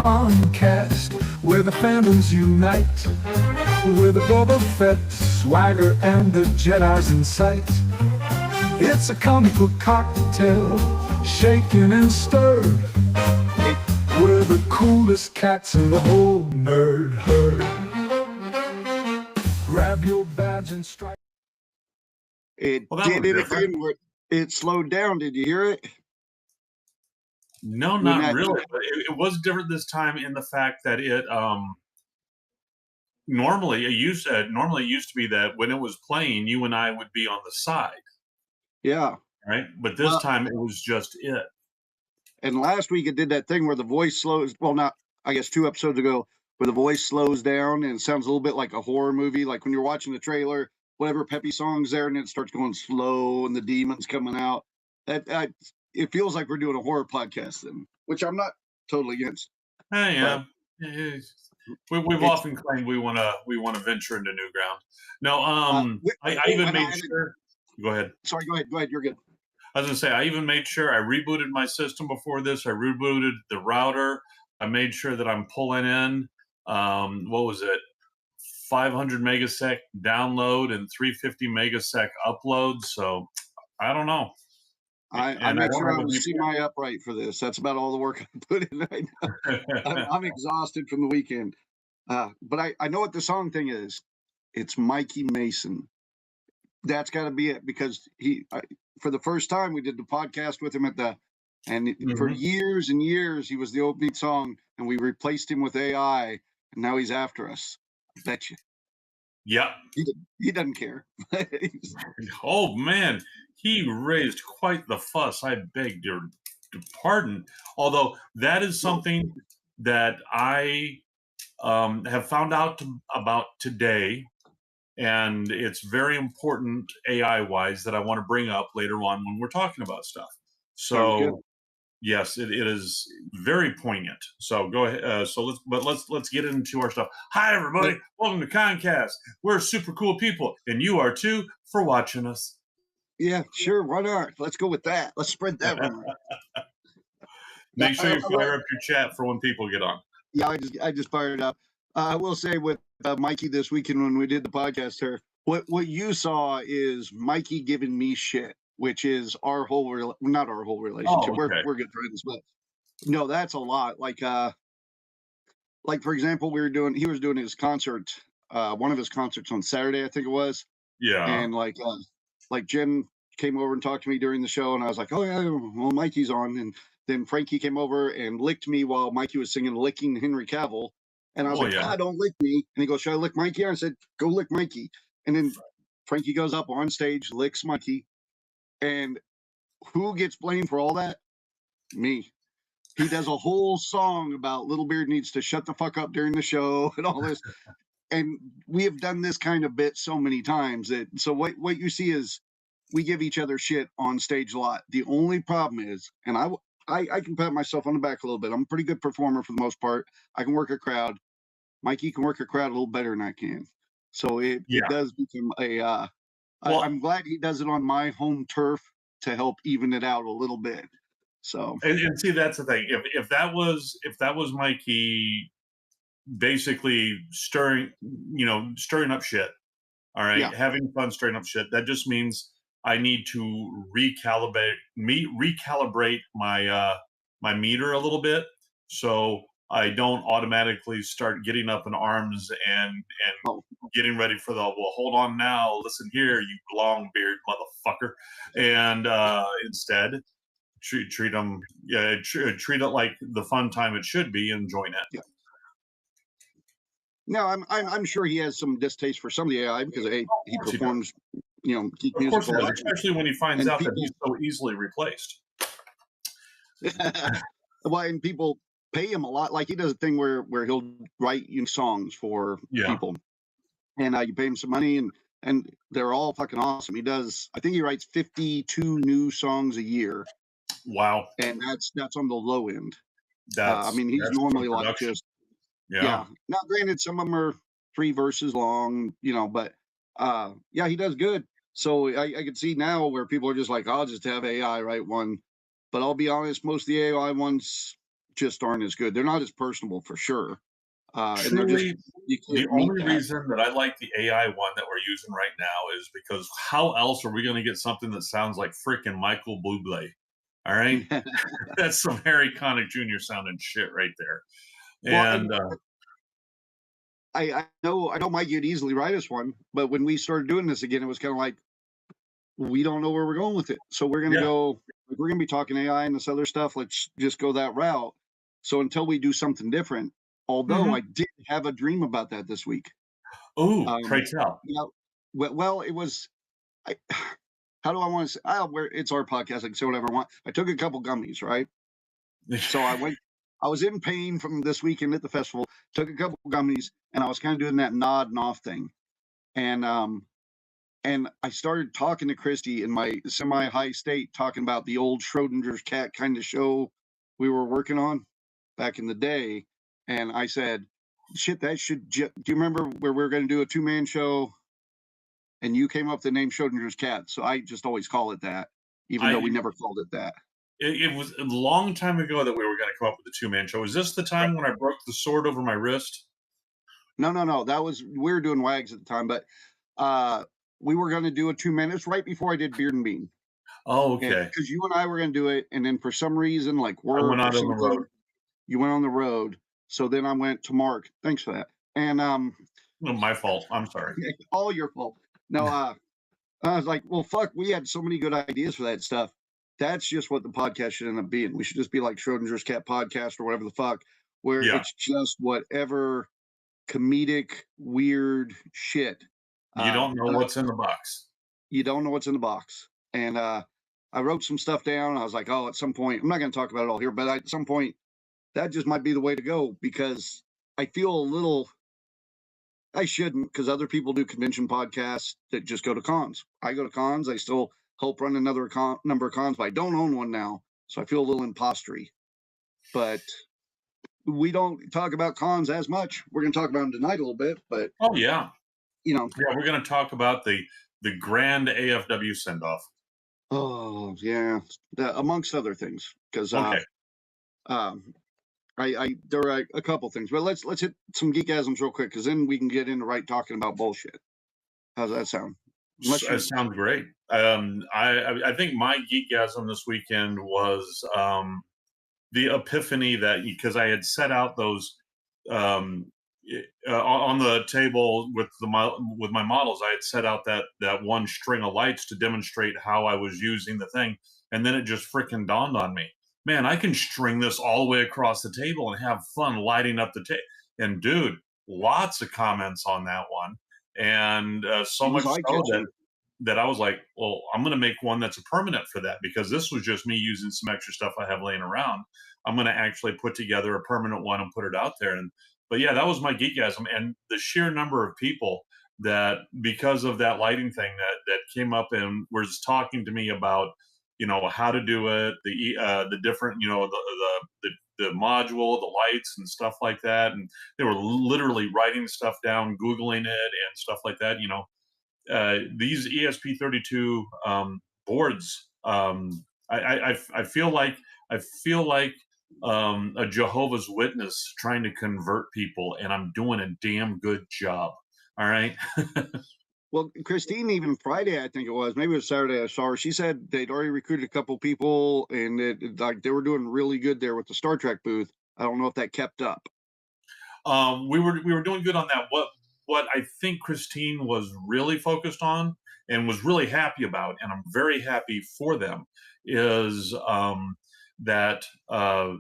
Concast, where the fandoms unite, with the Boba Fett swagger and the Jedi's in sight. It's a comic book cocktail, shaken and stirred. We're the coolest cats in the whole nerd herd. Grab your badge and strike. It Well, that did was it different. again. It slowed down. Did you hear it? No, When not that- really. But it was different this time in the fact that it normally it used to be that when it was playing, you and I would be on the side, Yeah. right? But this Well- time it was just it. And last week it did that thing where the voice slows. Well, not, I guess 2 episodes ago, where the voice slows down and it sounds a little bit like a horror movie. Like when you're watching the trailer, whatever peppy song's there, and it starts going slow and the demons coming out. It feels like we're doing a horror podcast then, which I'm not totally against. Yeah. We've often claimed we want to venture into new ground. No, I even made sure. Go ahead. Sorry, go ahead. You're good. I was gonna say I even made sure I rebooted my system before this. I rebooted the router. I made sure that I'm pulling in what was it, 500 megasec download and 350 megasec upload. So I don't know. I make sure I was semi upright for this. That's about all the work I put in right now. I'm exhausted from the weekend. But I know what the song thing is. It's Mikey Mason. That's got to be it, because for the first time we did the podcast with him for years and years he was the opening song, and we replaced him with AI, and now he's after us. I bet you. Yep. He doesn't care. Oh man, he raised quite the fuss. I beg your pardon. Although that is something that I have found out about today, and it's very important AI wise that I want to bring up later on when we're talking about stuff. So yes, it is very poignant. So go ahead. Let's get into our stuff. Hi everybody, welcome to Concast. We're super cool people, and you are too for watching us. Yeah, sure. Why not? Let's go with that. Let's spread that rumor. Make sure you fire up your chat for when people get on. Yeah, I just fired it up. I will say with Mikey this weekend when we did the podcast here, what you saw is Mikey giving me shit, which is not our whole relationship. Oh, okay. We're good friends, but no, that's a lot. Like for example, he was doing his concert, one of his concerts on Saturday, I think it was. Yeah. And like Jen came over and talked to me during the show, and I was like, oh yeah, well, Mikey's on. And then Frankie came over and licked me while Mikey was singing Licking Henry Cavill. And I was don't lick me. And he goes, should I lick Mikey? I said, go lick Mikey. And then Frankie goes up on stage, licks Mikey. And who gets blamed for all that? Me. He does a whole song about Little Beard needs to shut the fuck up during the show and all this. And we have done this kind of bit so many times so what you see is we give each other shit on stage a lot. The only problem is, and I can pat myself on the back a little bit. I'm a pretty good performer for the most part. I can work a crowd. Mikey can work a crowd a little better than I can. So it does become I'm glad he does it on my home turf to help even it out a little bit. So and see, that's the thing. If that was Mikey basically stirring up shit, all right, having fun stirring up shit, that just means I need to recalibrate my my meter a little bit, so I don't automatically start getting up in arms and getting ready for the hold on now, listen here, you long beard motherfucker, and instead treat them treat it like the fun time it should be and join it. Yeah. No, I'm sure he has some distaste for some of the AI because he performs, geek music. Of course, especially when he finds out that he's so easily replaced. Well, and people pay him a lot. Like he does a thing where he'll write songs for people, and you pay him some money, and they're all fucking awesome. I think he writes 52 new songs a year. Wow. And that's on the low end. I mean, he's normally like just Now, granted, some of them are 3 verses long, but he does good. So I can see now where people are just like, I'll just have AI write one. But I'll be honest, most of the AI ones just aren't as good. They're not as personable for sure. And they're just Truly, you the can't meet only that. reason that I like the AI one that we're using right now is because how else are we going to get something that sounds like freaking Michael Bublé? All right, that's some Harry Connick Jr. sounding shit right there. Well, And I know Mike you'd easily write us one, but when we started doing this again, it was kind of like we don't know where we're going with it. So we're gonna yeah, go. We're gonna be talking AI and this other stuff. Let's just go that route. So until we do something different, although hmm. I did have a dream about that this week. Oh, pray Um, tell. you know, well, it was. I, how do I want to say? Oh, where it's our podcast, I can say whatever I want. I took a couple gummies, right? So I went. I was in pain from this weekend at the festival. Took a couple gummies, and I was kind of doing that nodding off thing. And I started talking to Christy in my semi-high state, talking about the old Schrodinger's cat kind of show we were working on back in the day. And I said, "Shit, that should." Do you remember where we were going to do a two-man show? And you came up with the name Schrodinger's cat, so I just always call it that, even though we I never called it that. it was a long time ago that we were going to come up with the two-man show. Is this the time when I broke the sword over my wrist? No. That was we were doing Wags at the time, but we were going to do a 2 minutes right before I did Beard and Bean. Oh, okay. Because you and I were going to do it, and then for some reason, like I went work or out on the something, road. you went on the road. So then I went to Mark. Thanks for that. And No, my fault. I'm sorry. all your fault. No, I was like, well, fuck, we had so many good ideas for that stuff. That's just what the podcast should end up being. We should just be like Schrodinger's Cat Podcast or whatever the fuck, where Yeah, it's just whatever comedic, weird shit. you don't know But what's in the box. you don't know what's in the box. And I wrote some stuff down. I was like, oh, at some point, I'm not going to talk about it all here, but at some point, that just might be the way to go because I feel a little. I shouldn't because other people do convention podcasts that just go to cons. I go to cons. I still help run another number of cons, but I don't own one now. So I feel a little impostery. But we don't talk about cons as much. We're going to talk about them tonight a little bit, but Oh yeah, yeah, we're going to talk about the grand AFW send off. oh yeah, amongst other things, because Okay. there are a couple things, but let's hit some geekasms real quick, because then we can get into talking about bullshit. How's that sound? That sounds great. I think my geekgasm this weekend was the epiphany that because I had set out those on the table with my models, I had set out that one string of lights to demonstrate how I was using the thing, and then it just freaking dawned on me, man, I can string this all the way across the table and have fun lighting up the table. And dude, lots of comments on that one, and so much so that I was like, well, I'm going to make one that's a permanent for that, because this was just me using some extra stuff I have laying around. I'm going to actually put together a permanent one and put it out there. But yeah, that was my geekgasm, and the sheer number of people that, because of that lighting thing, that came up and was talking to me about, how to do it, the different, the module, the lights and stuff like that. And they were literally writing stuff down, Googling it and stuff like that. These ESP32 boards, I feel like a Jehovah's Witness trying to convert people, and I'm doing a damn good job. All right. Well, Christine, even Friday, I think it was, maybe it was Saturday, I saw her. She said they'd already recruited a couple people, and they were doing really good there with the Star Trek booth. I don't know if that kept up. We were doing good on that. What I think Christine was really focused on and was really happy about, and I'm very happy for them, is that God,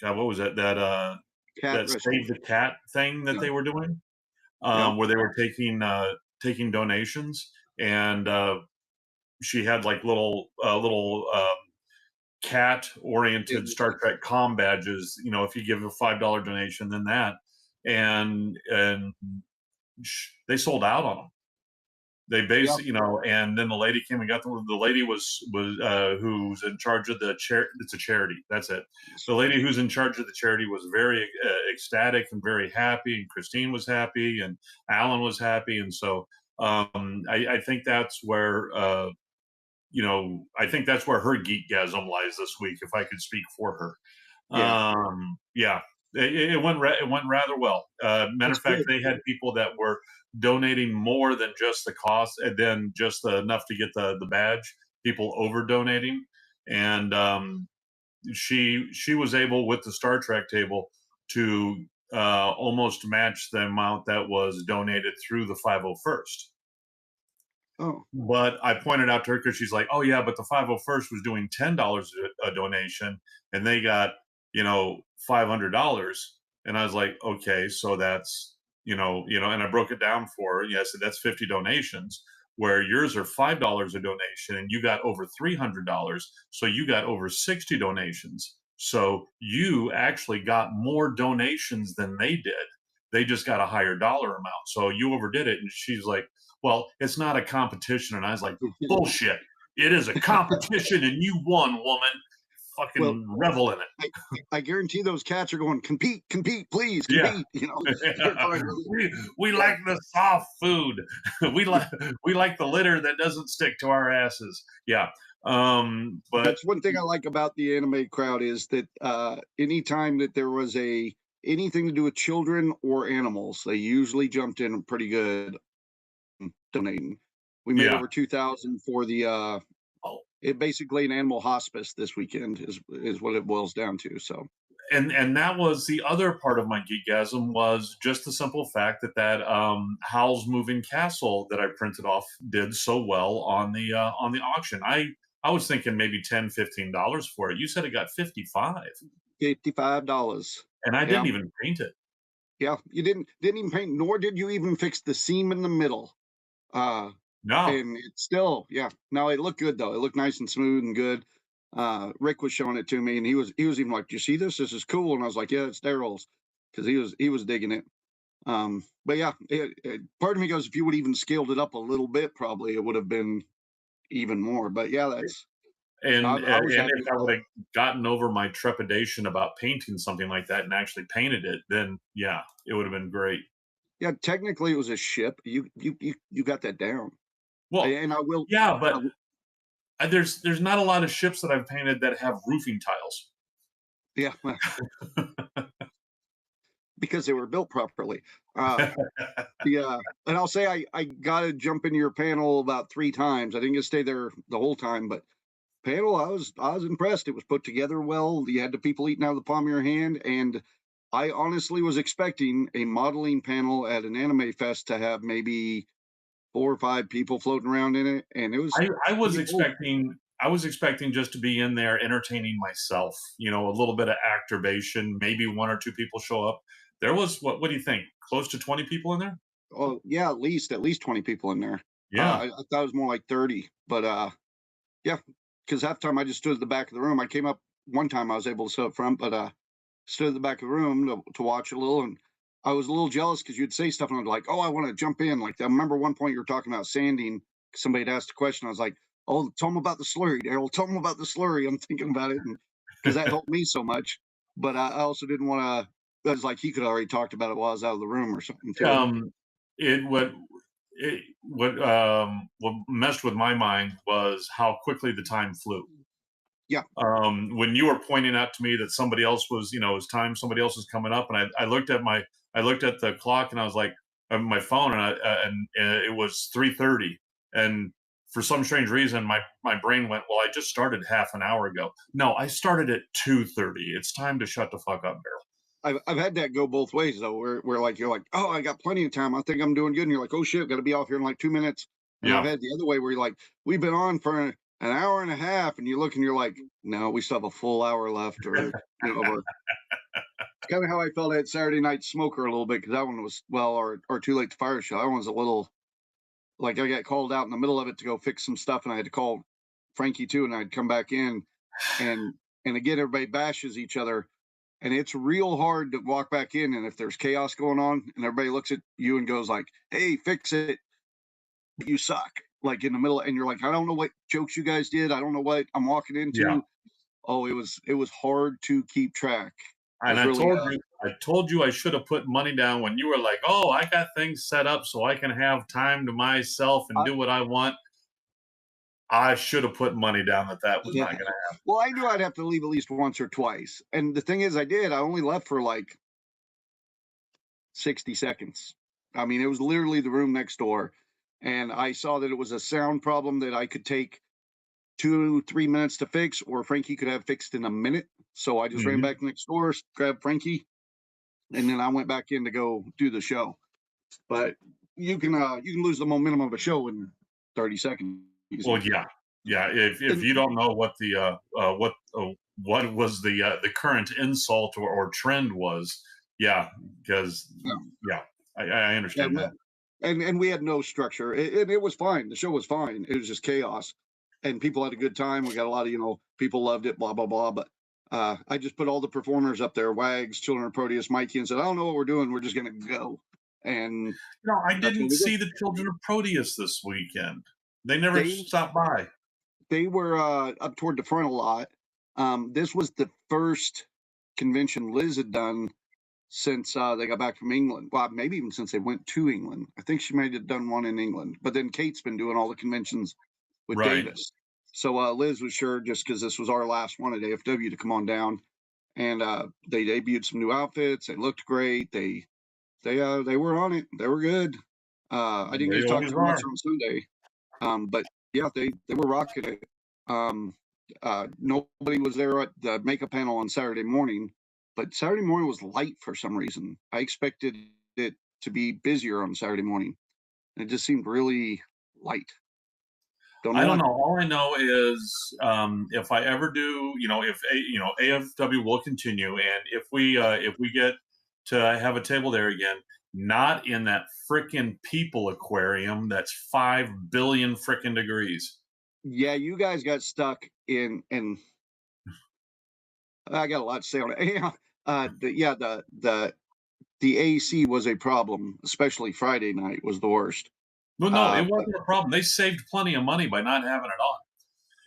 what was that Save the Cat thing that they were doing, where they were taking donations, and she had like little cat oriented Star Trek comm badges, if you give a $5 donation, then that, and they sold out on them. They basically, and then the lady came and got them. The lady was who's in charge of the charity. It's a charity. That's it. The lady who's in charge of the charity was very ecstatic and very happy, and Christine was happy, and Alan was happy, and so I think that's where I think that's where her geekgasm lies this week, if I could speak for her. Yeah, it went rather well. Matter That's of fact, good. they had people that were donating more than just the cost, and then just enough to get the badge. People over donating, and she was able with the Star Trek table to almost match the amount that was donated through the 501st. Oh, But I pointed out to her because she's like, "Oh yeah, but the 501st was doing $10 a donation, and they got $500." And I was like, "Okay, so that's and I broke it down for her. Yes, that's 50 donations, where yours are $5 a donation, and you got over $300, so you got over 60 donations. So you actually got more donations than they did. They just got a higher dollar amount. So you overdid it." And she's like, "Well, it's not a competition." And I was like, "Bullshit. It is a competition and you won, woman. Fucking well, revel in it." I guarantee those cats are going, compete, please, compete. Yeah. we like the soft food. we like the litter that doesn't stick to our asses. Yeah. But that's one thing I like about the anime crowd is that anytime that there was anything to do with children or animals, they usually jumped in pretty good donating. We made yeah. over 2,000 for the it basically an animal hospice this weekend is what it boils down to. So and that was the other part of my geekgasm, was just the simple fact that Howl's Moving Castle that I printed off did so well on the auction. I was thinking maybe $10-15 for it. You said it got $55. $55. And I didn't even paint it. Yeah, you didn't even paint, nor did you even fix the seam in the middle. No. And it's still, no, it looked good though. It looked nice and smooth and good. Rick was showing it to me, and he was even like, "Do you see this? This is cool." And I was like, "Yeah, it's Daryl's," because he was digging it. But yeah, part of me goes, if you would even scaled it up a little bit, probably it would have been even more. But yeah, that's. And I was happy if I would have gotten over my trepidation about painting something like that and actually painted it, then yeah, it would have been great. Yeah, technically it was a ship. You got that down. Well, and I will. Yeah, but there's not a lot of ships that I've painted that have roofing tiles. Yeah, because they were built properly. Yeah, and I'll say I got to jump into your panel about 3 times. I didn't get to stay there the whole time, but panel, I was impressed. It was put together well. You had the people eating out of the palm of your hand, and I honestly was expecting a modeling panel at an anime fest to have maybe 4 or 5 people floating around in it, and it was. I was expecting just to be in there entertaining myself. A little bit of activation, maybe 1 or 2 people show up. There was what do you think? Close to 20 people in there? Oh yeah, at least 20 people in there. Yeah, I thought it was more like 30, but yeah, because half the time I just stood at the back of the room. I came up one time, I was able to sit up front, but stood at the back of the room to watch a little, and I was a little jealous because you'd say stuff and I'd be like, "Oh, I want to jump in." Like I remember one point you were talking about sanding. Somebody had asked a question. I was like, "Oh, tell them about the slurry, Daryl. Tell them about the slurry." I'm thinking about it because that helped me so much. But I also didn't want to. It was like he could already talked about it while I was out of the room or something. Too. What messed with my mind was how quickly the time flew. Yeah. When you were pointing out to me that somebody else was, somebody else was coming up, and I looked at the clock, and I was like, on my phone, and it was 3:30, and for some strange reason, my brain went, well, I just started half an hour ago. No, I started at 2:30. It's time to shut the fuck up, Daryl. I've had that go both ways though, where like you're like, "Oh, I got plenty of time. I think I'm doing good," and you're like, "Oh shit, got to be off here in like 2 minutes." And Yeah. I've had the other way where you're like, "We've been on for an hour and a half," and you look and you're like, "No, we still have a full hour left." Or kind of how I felt at Saturday Night Smoker a little bit, because that one was or Too Late to Fire Show. That one's a little like I got called out in the middle of it to go fix some stuff, and I had to call Frankie too, and I'd come back in, and again everybody bashes each other. And it's real hard to walk back in, and if there's chaos going on, and everybody looks at you and goes like, "Hey, fix it," you suck. Like in the middle, and you're like, "I don't know what jokes you guys did. I don't know what I'm walking into." Yeah. Oh, it was hard to keep track. And I told you I should have put money down when you were like, "Oh, I got things set up so I can have time to myself and do what I want." I should have put money down that was not going to happen. Well, I knew I'd have to leave at least once or twice. And the thing is, I did. I only left for like 60 seconds. I mean, it was literally the room next door. And I saw that it was a sound problem that I could take 2-3 minutes to fix, or Frankie could have fixed in a minute. So I just ran back next door, grabbed Frankie, and then I went back in to go do the show. But you can lose the momentum of a show in 30 seconds. Well, yeah. If you don't know what the what was the current insult or trend was, because I understand that. And we had no structure. It was fine. The show was fine. It was just chaos, and people had a good time. We got a lot of people loved it. Blah blah blah. But I just put all the performers up there: Wags, Children of Proteus, Mikey, and said, "I don't know what we're doing. We're just gonna go." And I didn't see the Children of Proteus this weekend. They never stopped by. They were up toward the front a lot. This was the first convention Liz had done since they got back from England. Well, maybe even since they went to England. I think she might have done one in England. But then Kate's been doing all the conventions with Davis. So Liz was sure, just because this was our last one at AFW, to come on down. And they debuted some new outfits. They looked great. They were on it. They were good. I didn't get to talk too much on Sunday. But yeah, they were rocking it. Nobody was there at the makeup panel on Saturday morning, but Saturday morning was light for some reason. I expected it to be busier on Saturday morning. It just seemed really light. I don't know. All I know is if I ever do, if AFW will continue, and if we get to have a table there again, not in that frickin' people aquarium that's 5 billion frickin' degrees. Yeah, you guys got stuck in, and I got a lot to say on it. The AC was a problem, especially Friday night was the worst. Well, no, it wasn't a problem. They saved plenty of money by not having it on.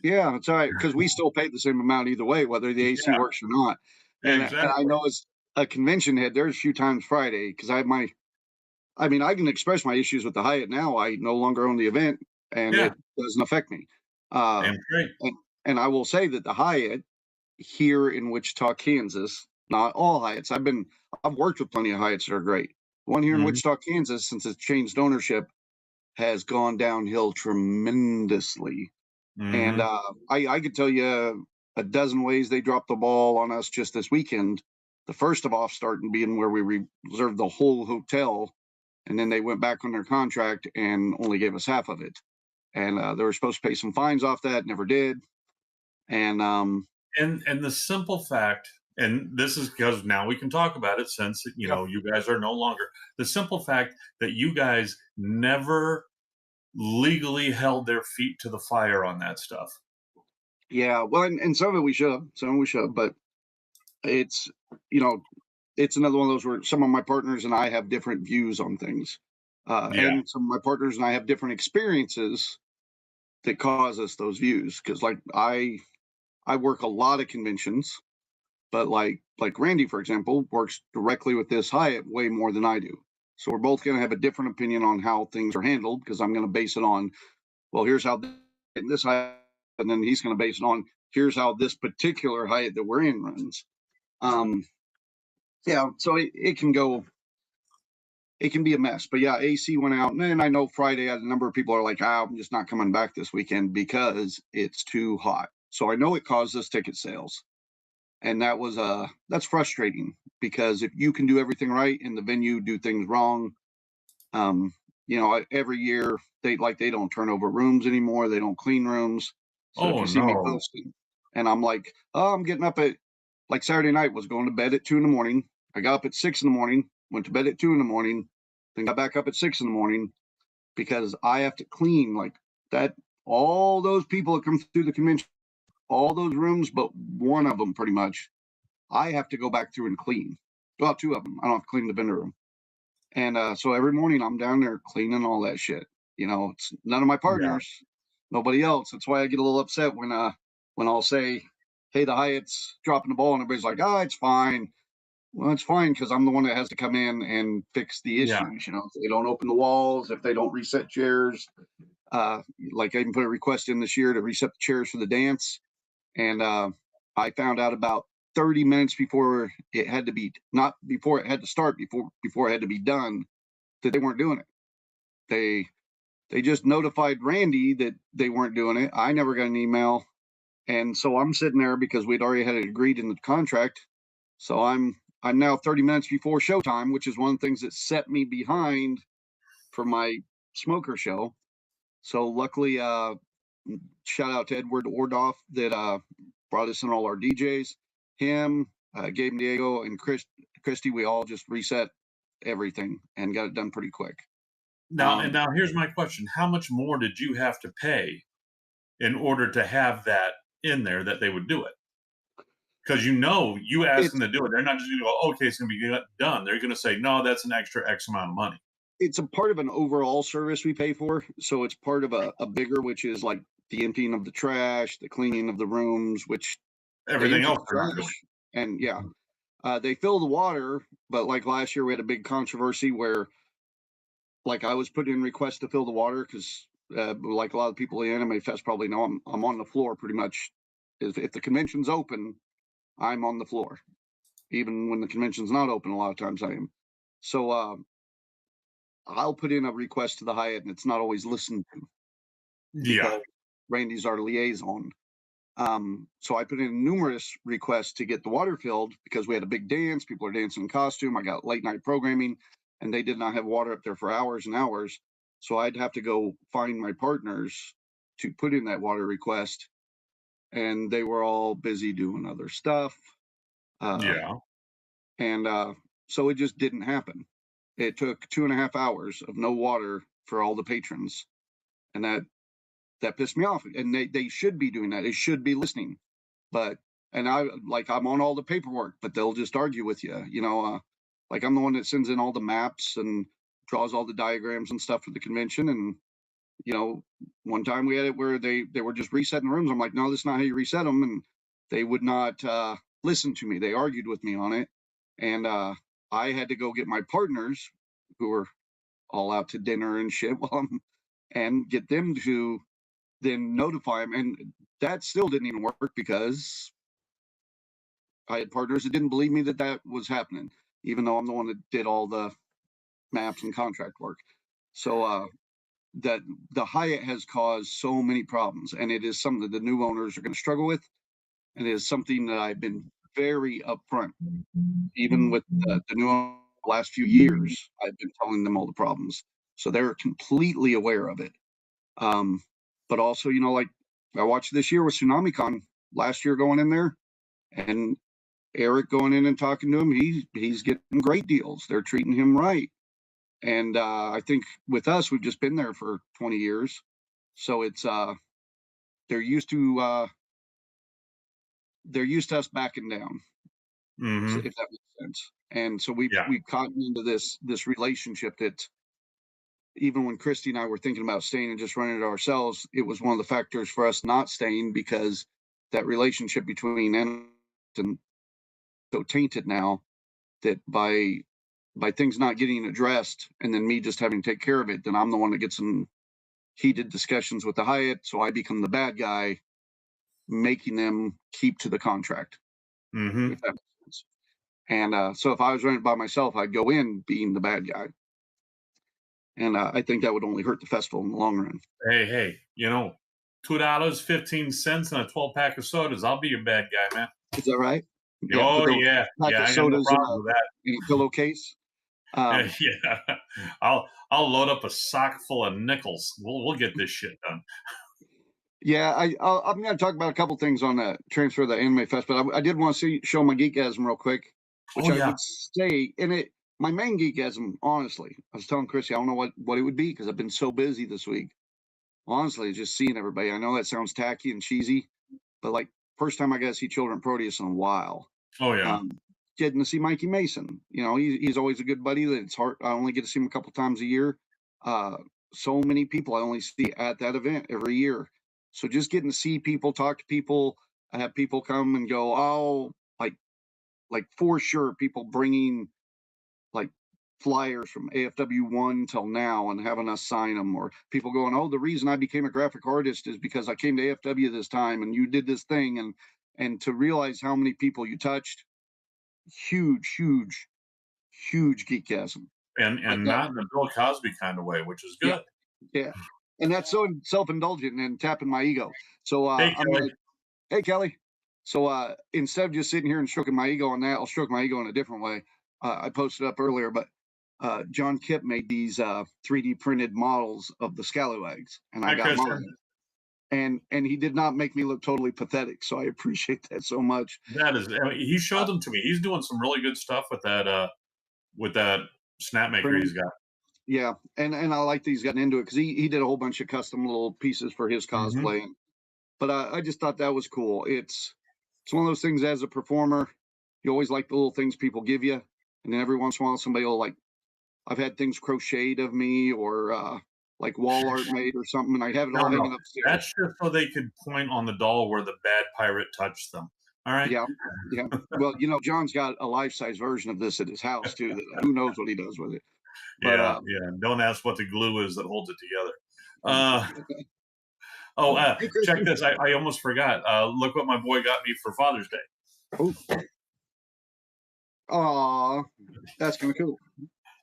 Yeah, it's all right, because we still paid the same amount either way, whether the AC works or not. And I know as a convention head, there's a few times Friday, because I can express my issues with the Hyatt now. I no longer own the event, and it doesn't affect me. And I will say that the Hyatt here in Wichita, Kansas, not all Hyatts. I've worked with plenty of Hyatts that are great. One here in Wichita, Kansas, since it's changed ownership, has gone downhill tremendously. And I could tell you a dozen ways they dropped the ball on us just this weekend. The first of off starting being where we reserved the whole hotel, and then they went back on their contract and only gave us half of it. And they were supposed to pay some fines off that, never did. And the simple fact, and this is because now we can talk about it since you guys are no longer, the simple fact that you guys never legally held their feet to the fire on that stuff. Yeah, well, and some of it we should have, but it's it's another one of those where some of my partners and I have different views on things. And some of my partners and I have different experiences that cause us those views. Because like I work a lot of conventions, but like Randy, for example, works directly with this Hyatt way more than I do. So we're both going to have a different opinion on how things are handled, because I'm going to base it on, well, here's how this Hyatt, and then he's going to base it on, here's how this particular Hyatt that we're in runs. So it can go. It can be a mess, but yeah, AC went out, and then I know Friday a number of people are like, I'm just not coming back this weekend because it's too hot. So I know it caused us ticket sales, and that's frustrating, because if you can do everything right and the venue do things wrong, every year they don't turn over rooms anymore, they don't clean rooms. So if you see me posting, and I'm like, I'm getting up at, like Saturday night was going to bed at 2 a.m. I got up at 6 a.m, went to bed at 2 a.m, then got back up at 6 a.m, because I have to clean like that. All those people that come through the convention, all those rooms, but one of them pretty much, I have to go back through and clean. Well, 2 of them. I don't have to clean the vendor room. And so every morning I'm down there cleaning all that shit. It's none of my partners, nobody else. That's why I get a little upset when I'll say, hey, the Hyatt's dropping the ball, and everybody's like, it's fine. Well, it's fine, because I'm the one that has to come in and fix the issues. If they don't open the walls, if they don't reset chairs, Like I even put a request in this year to reset the chairs for the dance, and I found out about 30 minutes before it had to be, not before it had to start, before it had to be done, that they weren't doing it. They just notified Randy that they weren't doing it. I never got an email, and so I'm sitting there because we'd already had it agreed in the contract. So I'm now 30 minutes before showtime, which is one of the things that set me behind for my smoker show. So luckily, shout out to Edward Ordoff that brought us in all our DJs. Him, Gabe Diego, and Christy, we all just reset everything and got it done pretty quick. Now, and now here's my question: how much more did you have to pay in order to have that in there that they would do it? Because you asked them to do it. They're not just going to go, okay, it's going to be done. They're going to say, no, that's an extra X amount of money. It's a part of an overall service we pay for. So it's part of a bigger, which is like the emptying of the trash, the cleaning of the rooms, which everything else. And yeah, they fill the water. But like last year, we had a big controversy where, like, I was putting in requests to fill the water because, like a lot of people in Anime Fest probably know, I'm on the floor pretty much. If the convention's open, I'm on the floor. Even when the convention's not open, a lot of times I am. So I'll put in a request to the Hyatt, and it's not always listened to. Yeah. Randy's our liaison. So I put in numerous requests to get the water filled because we had a big dance. People are dancing in costume. I got late night programming, and they did not have water up there for hours and hours. So I'd have to go find my partners to put in that water request, and they were all busy doing other stuff. Yeah. And so it just didn't happen. It took 2.5 hours of no water for all the patrons, and that pissed me off. And they should be doing that. They should be listening. But I'm on all the paperwork, but they'll just argue with you. Like I'm the one that sends in all the maps and draws all the diagrams and stuff for the convention. And one time we had it where they were just resetting rooms. I'm like, no, that's not how you reset them. And they would not listen to me. They argued with me on it. And I had to go get my partners who were all out to dinner and shit and get them to then notify them. And that still didn't even work because I had partners that didn't believe me that was happening, even though I'm the one that did all the maps and contract work. So that the Hyatt has caused so many problems, and it is something that the new owners are going to struggle with. And it is something that I've been very upfront, even with the new last few years. I've been telling them all the problems, so they're completely aware of it. But also, like I watched this year with TsunamiCon last year going in there, and Eric going in and talking to him, he's getting great deals. They're treating him right. And I think with us, we've just been there for 20 years. So it's they're used to us backing down, mm-hmm. if that makes sense. And so we've gotten into this relationship that even when Christy and I were thinking about staying and just running it ourselves, it was one of the factors for us not staying, because that relationship between and so tainted now that by things not getting addressed and then me just having to take care of it, then I'm the one that gets in heated discussions with the Hyatt. So I become the bad guy, making them keep to the contract. Mm-hmm. If that makes sense. And so if I was running it by myself, I'd go in being the bad guy. And I think that would only hurt the festival in the long run. Hey, $2.15 and a 12-pack of sodas. I'll be your bad guy, man. Is that right? Oh, yeah. I got no problem with that. In a pillowcase. Yeah. I'll load up a sock full of nickels. We'll get this shit done. Yeah, I'm going to talk about a couple things on the transfer of the Anime Fest, but I did want to show my geekasm real quick, which I would say in it. My main geekasm, honestly, I was telling Chrissy, I don't know what it would be because I've been so busy this week. Honestly, just seeing everybody. I know that sounds tacky and cheesy, but like first time I got to see Children of Proteus in a while. Oh yeah. Getting to see Mikey Mason. He's always a good buddy. That it's hard. I only get to see him a couple times a year. So many people I only see at that event every year. So just getting to see people, talk to people, I have people come and go. Oh, like for sure, people bringing like flyers from AFW1 till now and having us sign them, or people going, oh, the reason I became a graphic artist is because I came to AFW this time and you did this thing, and to realize how many people you touched, huge geekgasm. And not in the Bill Cosby kind of way, which is good. Yeah. And that's so self-indulgent and tapping my ego. So Hey, I'm like, hey, Kelly. So instead of just sitting here and stroking my ego on that, I'll stroke my ego in a different way. I posted up earlier, but John Kipp made these 3D printed models of the Scallywags, and I got mine. And he did not make me look totally pathetic, so I appreciate that so much. That is, I mean, he showed them to me. He's doing some really good stuff with that Snapmaker he's got. Yeah, and I like that he's gotten into it because he did a whole bunch of custom little pieces for his cosplay. Mm-hmm. But I just thought that was cool. It's one of those things as a performer, you always like the little things people give you, and then every once in a while somebody will, like, I've had things crocheted of me or like wall art made or something, and I'd have it all hanging upstairs. That's just so they could point on the doll where the bad pirate touched them. All right. Yeah. Well, John's got a life-size version of this at his house too. Who knows what he does with it? But, yeah. Don't ask what the glue is that holds it together. Check this. I almost forgot. Look what my boy got me for Father's Day. Aw, that's kind of cool.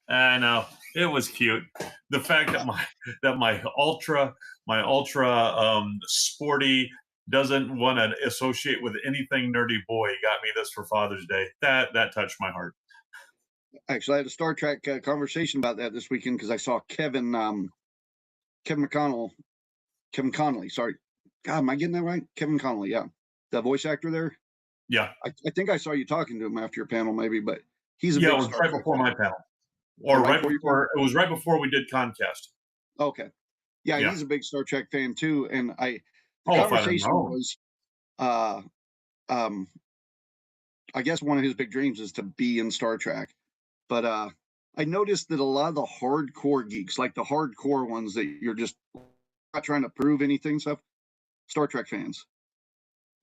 I know, it was cute. The fact that my ultra sporty doesn't want to associate with anything nerdy boy got me this for Father's Day. That touched my heart. Actually, I had a Star Trek conversation about that this weekend because I saw Kevin Connolly. Sorry, God, am I getting that right? Kevin Connolly, yeah, the voice actor there. Yeah, I think I saw you talking to him after your panel, maybe, but he's it was right before my panel, or right before it was right before we did Concast. Okay, yeah, he's a big Star Trek fan too, and the conversation was, I guess one of his big dreams is to be in Star Trek, but I noticed that a lot of the hardcore geeks, like the hardcore ones that you're just not trying to prove anything stuff, Star Trek fans.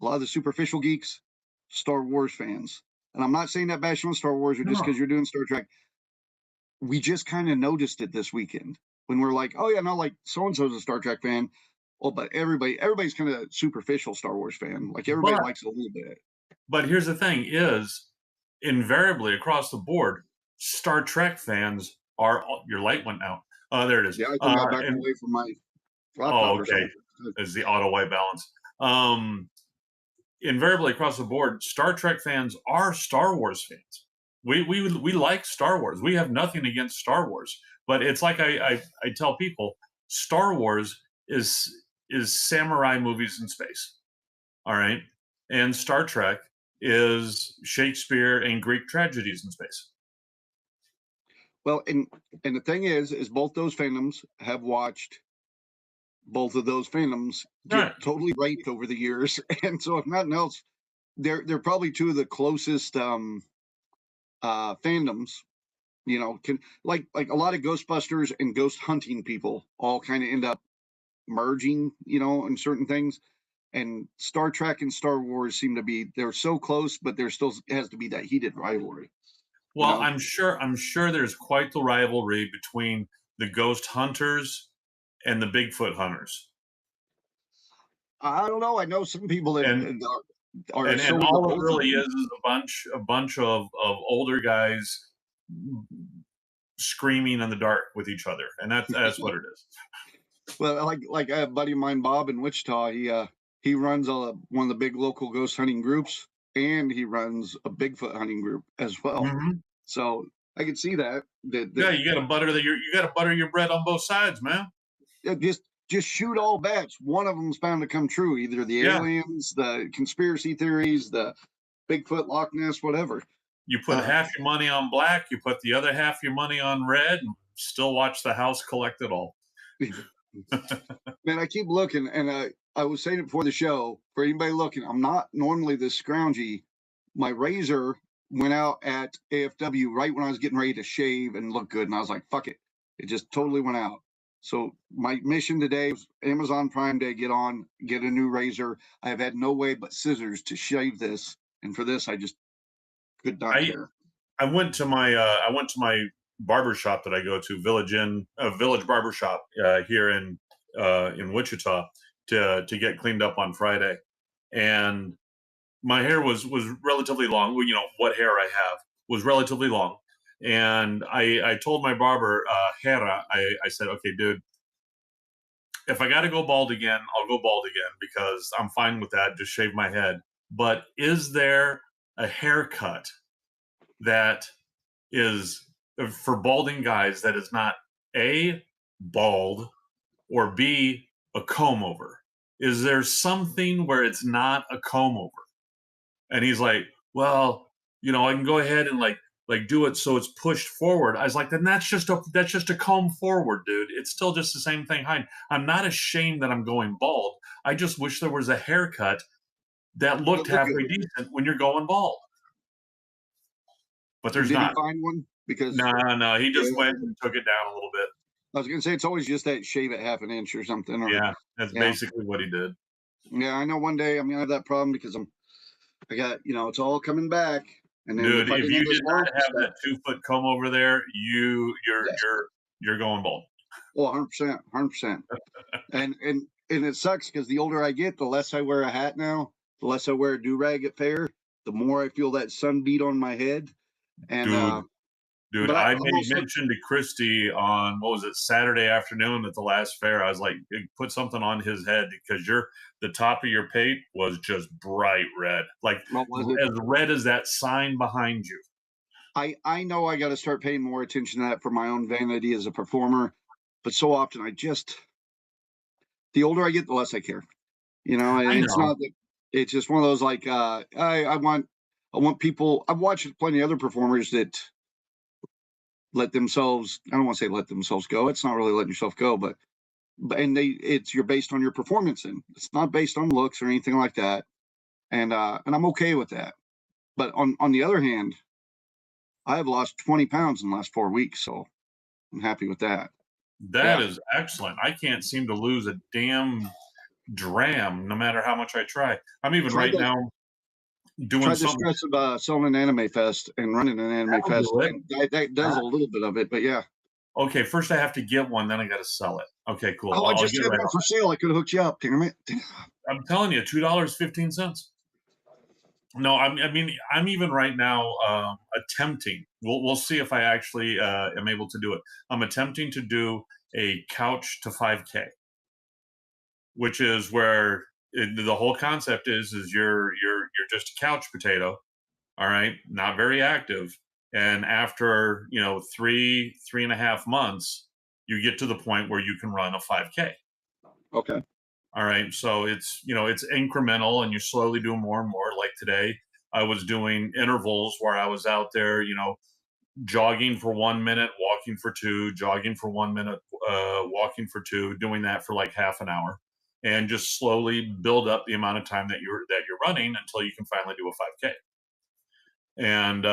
A lot of the superficial geeks, Star Wars fans. And I'm not saying that bash on Star Wars or just because you're doing Star Trek. We just kind of noticed it this weekend when we're like, oh yeah, no, like so-and-so's a Star Trek fan. Well, but everybody's kind of superficial Star Wars fan. Like everybody likes it a little bit. But here's the thing is, invariably across the board, Star Trek fans are, your light went out. There it is. Yeah, I think I backed away from my laptop. Okay. Is the auto white balance. Invariably across the board, Star Trek fans are Star Wars fans. We like Star Wars. We have nothing against Star Wars, but it's like I tell people, Star Wars is samurai movies in space. All right, and Star Trek is Shakespeare and Greek tragedies in space. Well, and the thing is both those fandoms have watched both of those fandoms get totally raped over the years, and so if nothing else, they're probably two of the closest fandoms. Can like a lot of Ghostbusters and ghost hunting people all kind of end up merging, in certain things. And Star Trek and Star Wars seem to be, they're so close, but there still has to be that heated rivalry. Well, I'm sure there's quite the rivalry between the ghost hunters and the Bigfoot hunters. I don't know. I know some people that are and all it really is a bunch of older guys screaming in the dark with each other, and that's what it is. Well, like a buddy of mine, Bob in Wichita, he runs one of the big local ghost hunting groups, and he runs a Bigfoot hunting group as well. Mm-hmm. So I can see that. Yeah, you got to butter your bread on both sides, man. Just shoot all bets. One of them's bound to come true. Either the aliens, the conspiracy theories, the Bigfoot, Loch Ness, whatever. You put half your money on black, you put the other half your money on red, and still watch the house collect it all. Man, I keep looking, and I was saying it before the show, for anybody looking, I'm not normally this scroungy. My razor went out at AFW right when I was getting ready to shave and look good, and I was like, fuck it. It just totally went out. So my mission today was Amazon Prime Day, get a new razor. I have had no way but scissors to shave this, and for this I just could not care. I went to my barber shop that I go to, Village Barbershop here in Wichita, to get cleaned up on Friday, and my hair was relatively long. Well, you know what hair I have was relatively long, and I told my barber, Hera, I said, okay, dude, if I got to go bald again, I'll go bald again because I'm fine with that. Just shave my head. But is there a haircut that is for balding guys that is not A, bald, or B, a comb over? Is there something where it's not a comb over? And he's like, well, you know, I can go ahead and like do it so it's pushed forward. I was like, then that's just a comb forward, dude. It's still just the same thing. I'm not ashamed that I'm going bald. I just wish there was a haircut that looked halfway decent when you're going bald. But there's not. Did he find one? Because no, he just went and took it down a little bit. I was gonna say it's always just that shave at half an inch or something. Or, yeah, that's basically what he did. Yeah, I know one day I'm gonna have that problem because I got, you know, it's all coming back. And then dude, if you did not have that 2-foot comb over there, you're going bald. Well, 100%. And it sucks because the older I get, the less I wear a hat now, the less I wear a do-rag at fair, the more I feel that sun beat on my head. And dude, I made mention to Christy on, what was it, Saturday afternoon at the last fair. I was like, put something on his head because the top of your pate was just bright red, like as red as that sign behind you. I know I got to start paying more attention to that for my own vanity as a performer, but so often the older I get, the less I care. You know, and it's not that, it's just one of those like I want people. I've watched plenty of other performers that let themselves, I don't want to say let themselves go. It's not really letting yourself go, but you're based on your performance, and it's not based on looks or anything like that. And I'm okay with that. But on the other hand, I have lost 20 pounds in the last 4 weeks, so I'm happy with that. That is excellent. I can't seem to lose a damn dram, no matter how much I try. I'm even now doing the stress of selling an Anime Fest and running an Anime Fest. That does a little bit of it, but yeah. Okay, first I have to get one, then I got to sell it. Okay, cool. Oh, I just had one for sale. I could have hooked you up. Damn it. I'm telling you, $2.15. No, I'm even right now attempting. We'll see if I actually am able to do it. I'm attempting to do a couch to 5K, which is where the whole concept is you're just a couch potato, all right, not very active, and after 3.5 months, you get to the point where you can run a 5K. Okay. All right, so it's it's incremental, and you slowly do more and more. Like today, I was doing intervals where I was out there, jogging for 1 minute, walking for 2, jogging for 1 minute, walking for 2, doing that for like half an hour, and just slowly build up the amount of time that you're running until you can finally do a 5K. And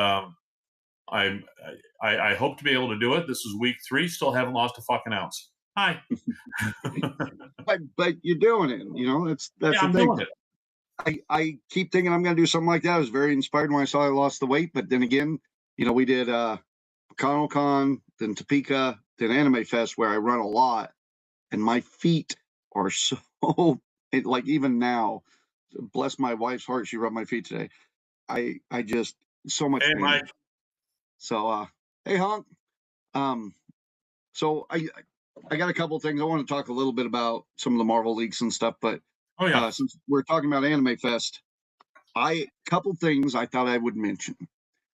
I hope to be able to do it. This is week 3. Still haven't lost a fucking ounce. Hi. but you're doing it. That's the thing. Doing it. I keep thinking I'm going to do something like that. I was very inspired when I saw I lost the weight, but then again, we did ConOcon, then Topeka, then Anime Fest, where I run a lot, and my feet are so like even now. Bless my wife's heart, she rubbed my feet today. I just so much. Hey, pain. Mike. So hey, Honk. So I got a couple of things. I want to talk a little bit about some of the Marvel leaks and stuff, but since we're talking about Anime Fest, couple things I thought I would mention.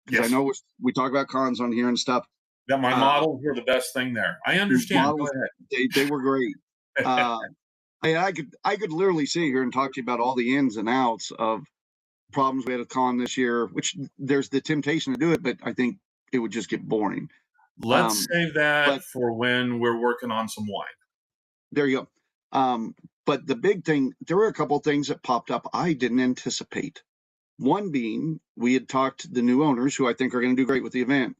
Because I know we talk about cons on here and stuff. Yeah, my models were the best thing there. I understand. Go ahead. They were great. I could literally sit here and talk to you about all the ins and outs of problems we had at con this year, which there's the temptation to do it, but I think it would just get boring. Let's save that for when we're working on some wine. There you go. But the big thing, there were a couple of things that popped up I didn't anticipate. One being, we had talked to the new owners, who I think are going to do great with the event,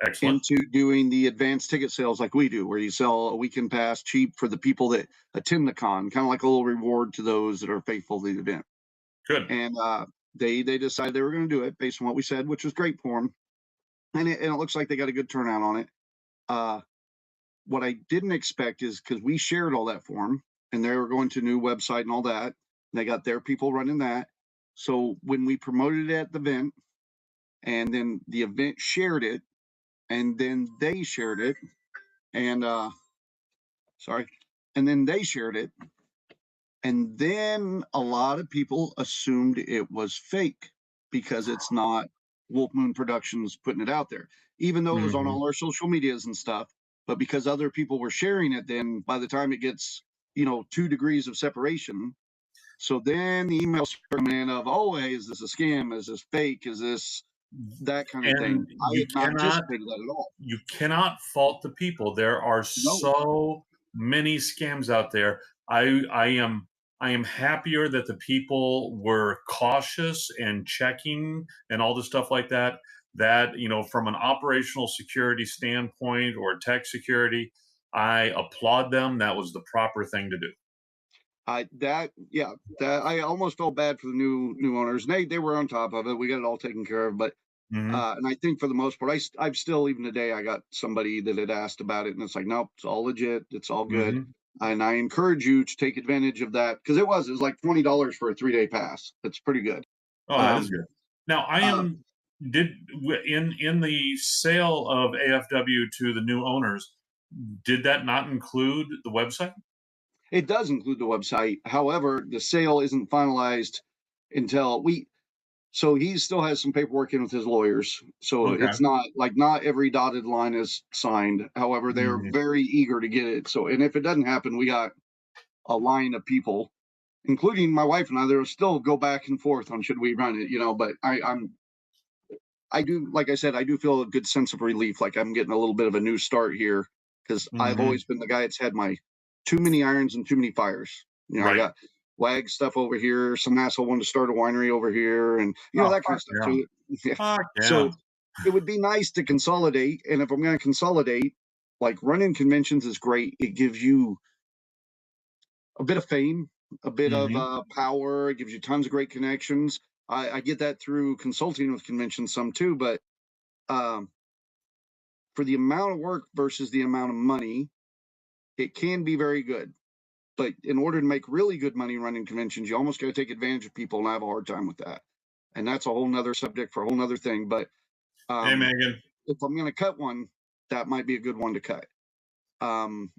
excellent, into doing the advanced ticket sales like we do, where you sell a weekend pass cheap for the people that attend the con, kind of like a little reward to those that are faithful to the event. Good. And they decided they were going to do it based on what we said, which was great for them. And it looks like they got a good turnout on it. What I didn't expect is because we shared all that for them, and they were going to a new website and all that. And they got their people running that. So when we promoted it at the event, and then the event shared it, and then they shared it, and and then they shared it, and then a lot of people assumed it was fake because it's not Wolf Moon Productions putting it out there, even though it was on all our social medias and stuff. But because other people were sharing it, then by the time it gets, 2 degrees of separation, so then the emails come in of, oh, hey, is this a scam? Is this fake? Is this that kind of thing? I had not anticipated that at all. You cannot fault the people. There are so many scams out there. I am happier that the people were cautious and checking and all the stuff like that. That, from an operational security standpoint or tech security, I applaud them. That was the proper thing to do. I almost felt bad for the new owners. They were on top of it. We got it all taken care of, but and I think for the most part, I've still, even today, I got somebody that had asked about it, and it's like, nope, it's all legit, it's all good. And I encourage you to take advantage of that, because it was like $20 for a 3-day pass. That's pretty good. Oh, that is good. Now in the sale of AFW to the new owners, did that not include the website? It does include the website. However, the sale isn't finalized until so he still has some paperwork in with his lawyers. So it's not every dotted line is signed. However, they're very eager to get it. So, and if it doesn't happen, we got a line of people, including my wife and I, that will still go back and forth on should we run it, but I do, like I said, I do feel a good sense of relief. Like I'm getting a little bit of a new start here, because I've always been the guy that's had my too many irons and too many fires. I got WAG stuff over here, some asshole wanted to start a winery over here, and that kind of stuff too. So it would be nice to consolidate. And if I'm going to consolidate, like running conventions is great. It gives you a bit of fame, a bit of power. It gives you tons of great connections. I get that through consulting with conventions some too, but for the amount of work versus the amount of money, it can be very good. But in order to make really good money running conventions, you almost got to take advantage of people, and I have a hard time with that. And that's a whole nother subject for a whole nother thing. But hey, Megan, if I'm going to cut one, that might be a good one to cut. And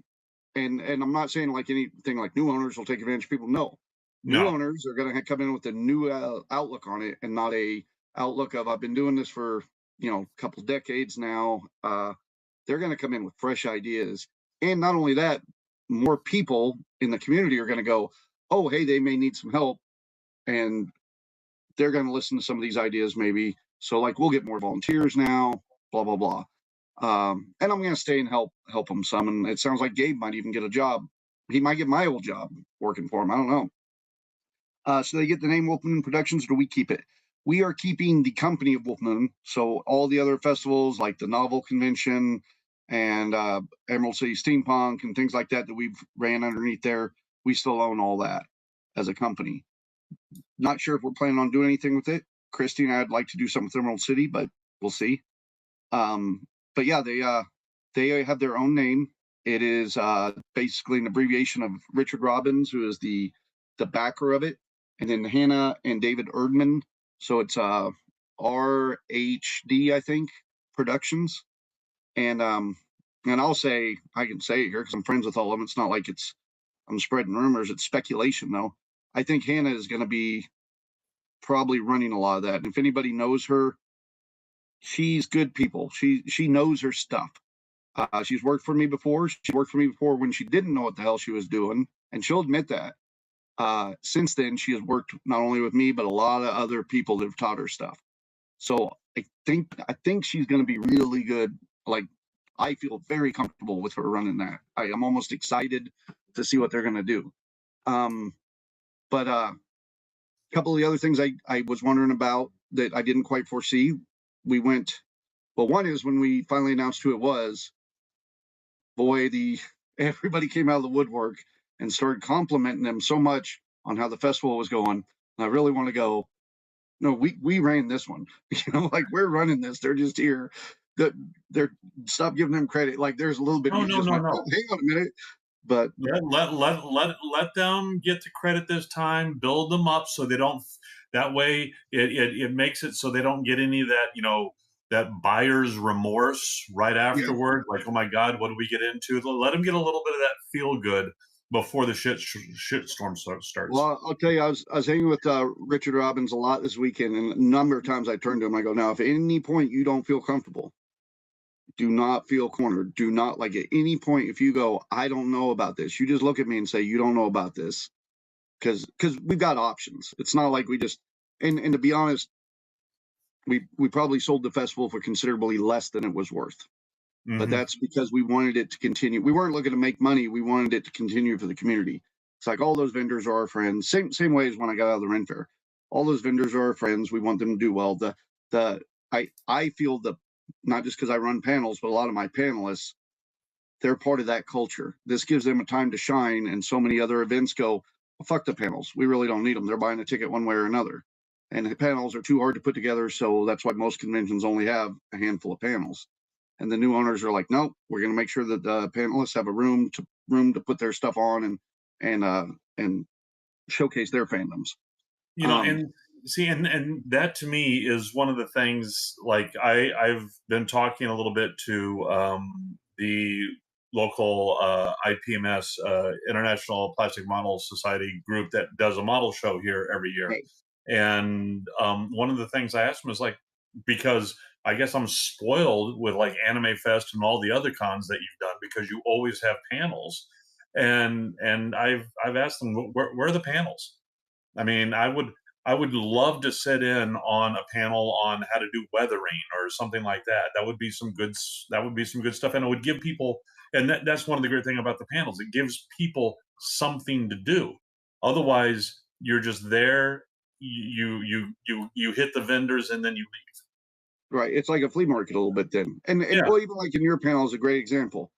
I'm not saying like anything like new owners will take advantage of people. No. New owners are going to come in with a new outlook on it, and not a outlook of I've been doing this for a couple decades now. They're going to come in with fresh ideas, and not only that, more people in the community are going to go, oh, hey, they may need some help, and they're going to listen to some of these ideas maybe. So like we'll get more volunteers now, blah blah blah. And I'm going to stay and help them some. And it sounds like Gabe might even get a job. He might get my old job working for him. I don't know. So they get the name Wolf Moon Productions, or do we keep it? We are keeping the company of Wolf Moon. So all the other festivals like the Novel Convention and Emerald City Steampunk and things like that we've ran underneath there, we still own all that as a company. Not sure if we're planning on doing anything with it. Christy and I'd like to do something with Emerald City, but we'll see. But yeah, they have their own name. It is basically an abbreviation of Richard Robbins, who is the backer of it, and then Hannah and David Erdman. So it's RHD, I think, Productions. And I'll say, I can say it here because I'm friends with all of them. It's not like I'm spreading rumors. It's speculation, though. I think Hannah is going to be probably running a lot of that. And if anybody knows her, she's good people. She knows her stuff. She's worked for me before. She worked for me before when she didn't know what the hell she was doing, and she'll admit that. Since then, she has worked not only with me, but a lot of other people that have taught her stuff. So I think she's going to be really good. Like, I feel very comfortable with her running that. I am almost excited to see what they're going to do. But a couple of the other things I was wondering about that I didn't quite foresee. One is when we finally announced who it was, boy, everybody came out of the woodwork and started complimenting them so much on how the festival was going. And I really want to go, no, we ran this one. Like we're running this. They're just here. they're stop giving them credit. Like there's a little bit of No, you no, just no, went, no. oh, hang on a minute. But Let them get the credit this time. Build them up so they don't. That way, it makes it so they don't get any of that, that buyer's remorse right afterward. Like, oh my God, what do we get into? Let them get a little bit of that feel good before the shit storm starts. Well, I'll tell you, I was hanging with Richard Robbins a lot this weekend, and a number of times I turned to him. I go, now, if at any point you don't feel comfortable, do not feel cornered. Do not, like, at any point, if you go, I don't know about this, you just look at me and say, you don't know about this, because we've got options. It's not like we just, and to be honest, we probably sold the festival for considerably less than it was worth. But that's because we wanted it to continue. We weren't looking to make money. We wanted it to continue for the community. It's like all those vendors are our friends. Same way as when I got out of the Ren Fair. All those vendors are our friends. We want them to do well. I feel not just because I run panels, but a lot of my panelists, they're part of that culture. This gives them a time to shine, and so many other events go, well, fuck the panels. We really don't need them. They're buying a ticket one way or another. And the panels are too hard to put together, so that's why most conventions only have a handful of panels. And the new owners are like, nope, we're going to make sure that the panelists have a room to put their stuff on and showcase their fandoms. And see, and that to me is one of the things. Like I've been talking a little bit to the local IPMS International Plastic Model Society group that does a model show here every year. Right. And one of the things I asked them is like, because I guess I'm spoiled with like Anime Fest and all the other cons that you've done, because you always have panels, and I've asked them, where are the panels? I mean, I would love to sit in on a panel on how to do weathering or something like that. That would be some good stuff, and it would give people. And that's one of the great thing about the panels. It gives people something to do. Otherwise, you're just there. You hit the vendors and then you leave. Right. It's like a flea market a little bit then. And well, even like in your panel is a great example.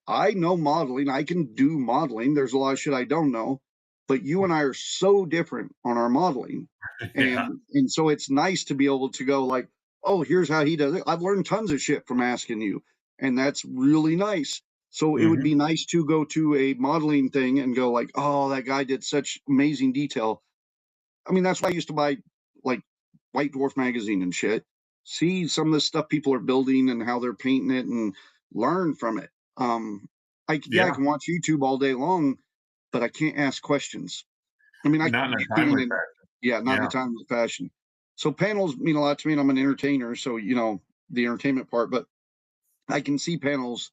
I know modeling. I can do modeling. There's a lot of shit I don't know. But you and I are so different on our modeling. And so it's nice to be able to go like, oh, here's how he does it. I've learned tons of shit from asking you. And that's really nice. So it would be nice to go to a modeling thing and go like, oh, that guy did such amazing detail. I mean, that's why I used to buy like White Dwarf magazine and shit. See some of the stuff people are building and how they're painting it and learn from it. I can watch YouTube all day long, but I can't ask questions. I mean, not in a timely fashion. Yeah, not in a timely fashion. So panels mean a lot to me, and I'm an entertainer, so the entertainment part. But I can see panels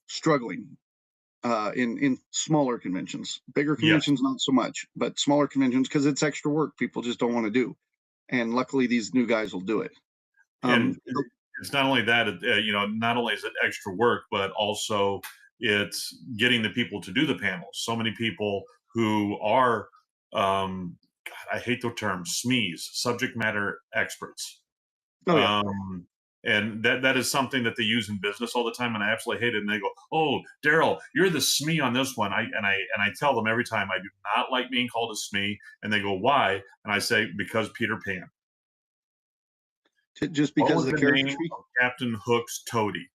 struggling in smaller conventions. Bigger conventions, not so much, but smaller conventions because it's extra work people just don't want to do. And luckily, these new guys will do it. And it's not only that, not only is it extra work, but also it's getting the people to do the panels. So many people who are, God, I hate the term SMEs, subject matter experts. Oh, yeah. And that is something that they use in business all the time, and I absolutely hate it. And they go, "Oh, Daryl, you're the SME on this one." I tell them every time, I do not like being called a SME, and they go, "Why?" And I say, "Because Peter Pan." Just because of the character tree? Captain Hook's toady.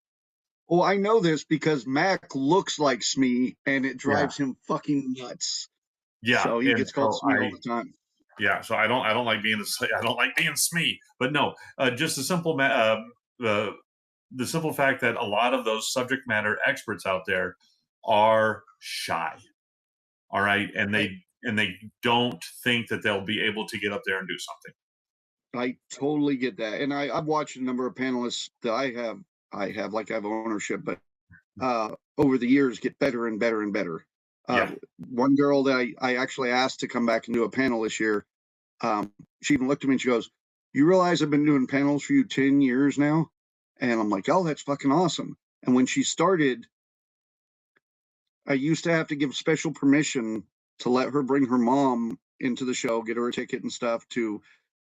Well, I know this because Mac looks like Smee, and it drives him fucking nuts. Yeah, so he gets called Smee all the time. Yeah, so I don't like being Smee, but no, just the simple the simple fact that a lot of those subject matter experts out there are shy. All right, and they don't think that they'll be able to get up there and do something. I totally get that, and I've watched a number of panelists that I have ownership, but over the years get better and better and better. One girl that I actually asked to come back and do a panel this year, she even looked at me and she goes, "You realize I've been doing panels for you 10 years now?" And I'm like, "Oh, that's fucking awesome." And when she started, I used to have to give special permission to let her bring her mom into the show, get her a ticket and stuff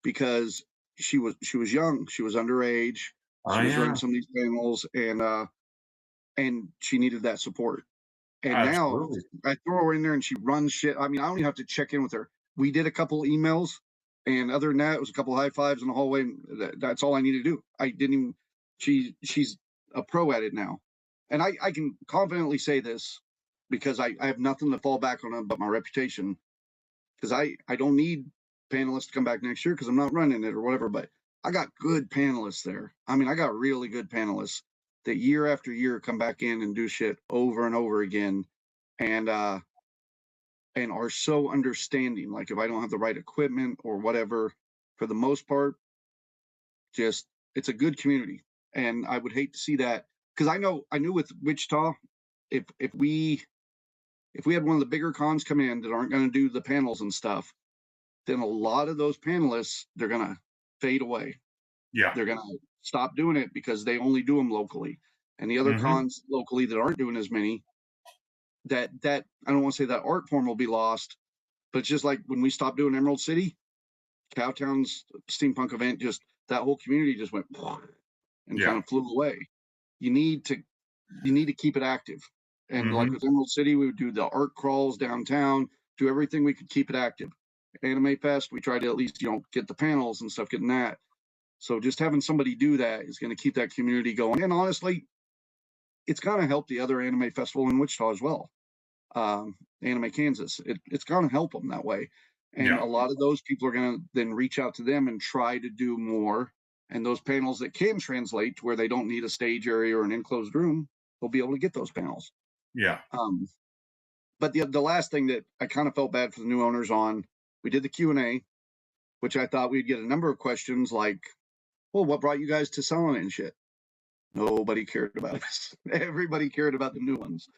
because she was young, she was underage, she was running some of these panels, and she needed that support. And Absolutely. Now I throw her in there and she runs shit. I mean, I don't even have to check in with her. We did a couple emails, and other than that, it was a couple high fives in the hallway. And that's all I needed to do. I didn't even. she's a pro at it now, and I can confidently say this because I have nothing to fall back on but my reputation. Because I don't need panelists to come back next year because I'm not running it or whatever. But I got good panelists there. I mean, I got really good panelists that year after year come back in and do shit over and over again, and are so understanding. Like if I don't have the right equipment or whatever, for the most part, just it's a good community. And I would hate to see that because I knew with Wichita, if we had one of the bigger cons come in that aren't going to do the panels and stuff, then a lot of those panelists, they're going to fade away. Yeah. They're going to stop doing it because they only do them locally. And the other cons locally that aren't doing as many, that I don't want to say that art form will be lost, but it's just like when we stopped doing Emerald City, Cowtown's steampunk event, just that whole community just went and kind of flew away. You need to keep it active. And like with Emerald City, we would do the art crawls downtown, do everything we could keep it active. Anime Fest, we tried to at least, get the panels and stuff, getting that. So just having somebody do that is going to keep that community going. And honestly, it's going to help the other anime festival in Wichita as well. Anime Kansas, it's going to help them that way. And a lot of those people are going to then reach out to them and try to do more. And those panels that can translate to where they don't need a stage area or an enclosed room, they'll be able to get those panels. Yeah. But the last thing that I kind of felt bad for the new owners on, we did the Q&A, which I thought we'd get a number of questions like, well, what brought you guys to selling it and shit? Nobody cared about us. Everybody cared about the new ones.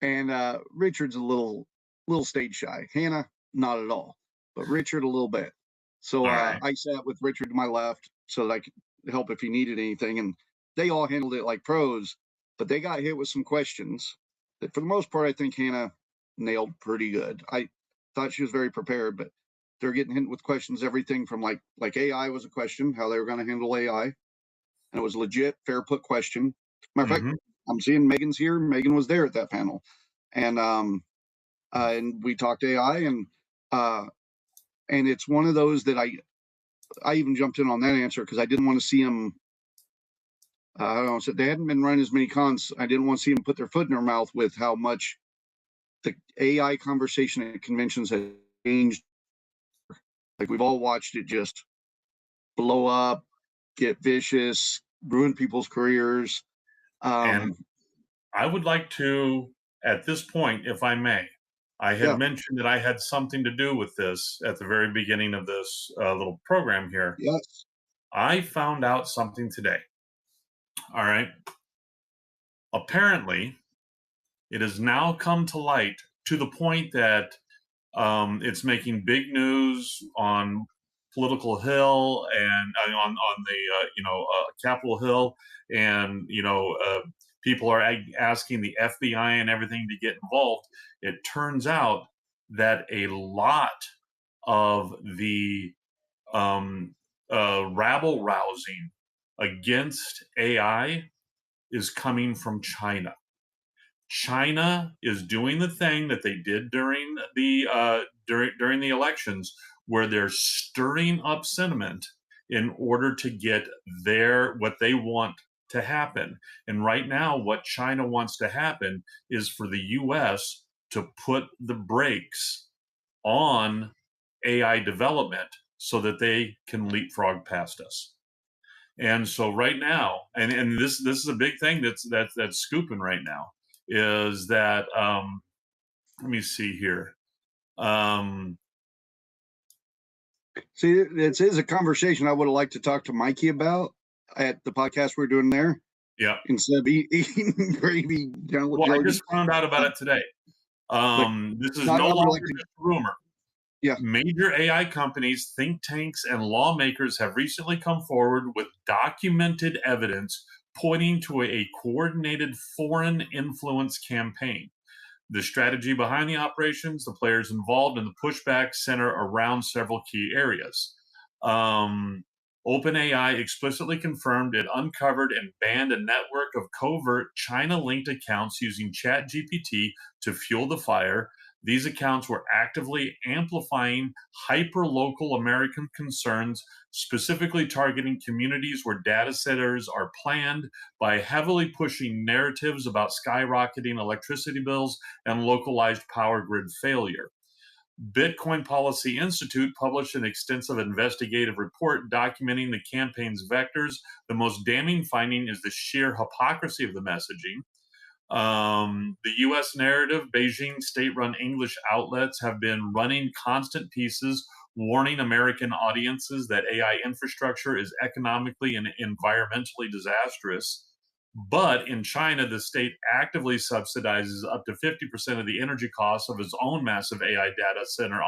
And Richard's a little stage shy. Hannah, not at all. But Richard a little bit. So I sat with Richard to my left so that I could help if he needed anything. And they all handled it like pros, but they got hit with some questions that for the most part, I think Hannah nailed pretty good. I thought she was very prepared, but they're getting hit with questions, everything from like AI was a question, how they were going to handle AI. And it was legit, fair put question. Matter of fact, I'm seeing Megan's here. Megan was there at that panel. And we talked AI, and it's one of those that I even jumped in on that answer because I didn't want to see them. I don't know. So they hadn't been running as many cons. I didn't want to see them put their foot in their mouth with how much the AI conversation at conventions has changed. Like we've all watched it just blow up, get vicious, ruin people's careers. And I would like to, at this point, if I may, I had mentioned that I had something to do with this at the very beginning of this little program here. Yes. I found out something today. All right. Apparently, it has now come to light to the point that it's making big news on Political Hill and on the Capitol Hill, and people are asking the FBI and everything to get involved. It turns out that a lot of the rabble rousing against AI is coming from China. China is doing the thing that they did during the elections, where they're stirring up sentiment in order to get what they want to happen. And right now, what China wants to happen is for the U.S. to put the brakes on AI development so that they can leapfrog past us. And so right now, and this is a big thing that's scooping right now, is that let me see here. See, this is a conversation I would have liked to talk to Mikey about at the podcast we're doing there. Yeah. Instead of eating gravy. Well, I just found out about it today. This is no longer just a rumor. Yeah. Major AI companies, think tanks, and lawmakers have recently come forward with documented evidence pointing to a coordinated foreign influence campaign. The strategy behind the operations, the players involved, and the pushback center around several key areas. OpenAI explicitly confirmed it uncovered and banned a network of covert China-linked accounts using ChatGPT to fuel the fire. These accounts were actively amplifying hyper-local American concerns, specifically targeting communities where data centers are planned by heavily pushing narratives about skyrocketing electricity bills and localized power grid failure. Bitcoin Policy Institute published an extensive investigative report documenting the campaign's vectors. The most damning finding is the sheer hypocrisy of the messaging. The US narrative, Beijing state run English outlets have been running constant pieces warning American audiences that AI infrastructure is economically and environmentally disastrous. But in China, the state actively subsidizes up to 50% of the energy costs of its own massive AI data center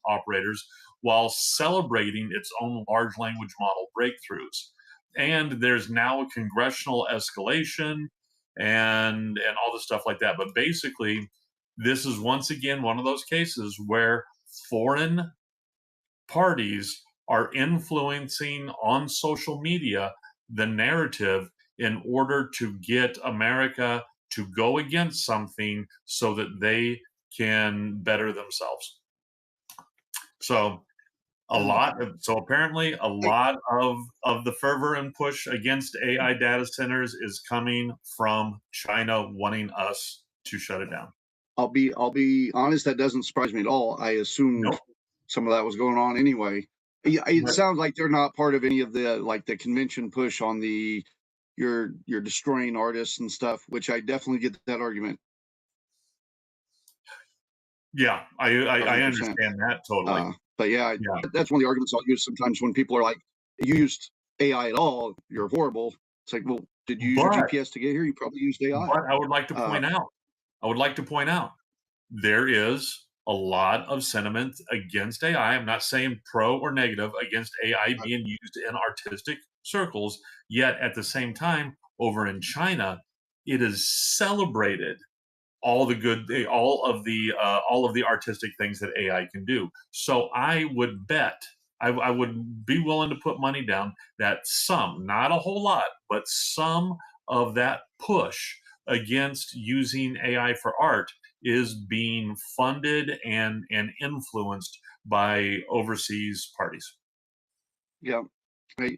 operators while celebrating its own large language model breakthroughs. And there's now a congressional escalation and all the stuff like that. But basically, this is once again one of those cases where foreign parties are influencing on social media the narrative in order to get America to go against something so that they can better themselves. So apparently a lot of the fervor and push against AI data centers is coming from China wanting us to shut it down. I'll be honest, that doesn't surprise me at all. I assumed some of that was going on anyway. It sounds like they're not part of any of the convention push on the you're destroying artists and stuff, which I definitely get that argument. Yeah, I understand that totally. But yeah, that's one of the arguments I'll use sometimes when people are like, you used AI at all, you're horrible. It's like, well, did you use your GPS to get here? You probably used AI. But I would like to point out, there is a lot of sentiment against AI. I'm not saying pro or negative against AI being used in artistic circles, yet at the same time, over in China, it is celebrated all of the artistic things that AI can do. So I would bet, I would be willing to put money down that some, not a whole lot, but some of that push against using AI for art is being funded and influenced by overseas parties. Yeah,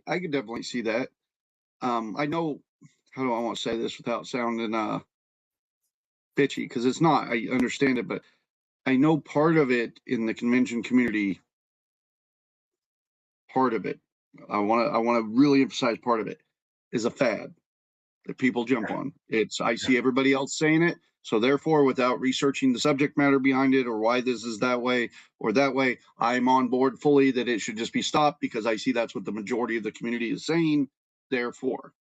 I could definitely see that. I know, how do I want to say this without sounding bitchy, because it's not, I understand it, but I know part of it in the convention community, part of it, I want to really emphasize, part of it is a fad that people jump on. I see everybody else saying it, so therefore, without researching the subject matter behind it or why this is that way or that way, I'm on board fully that it should just be stopped because I see that's what the majority of the community is saying. Therefore,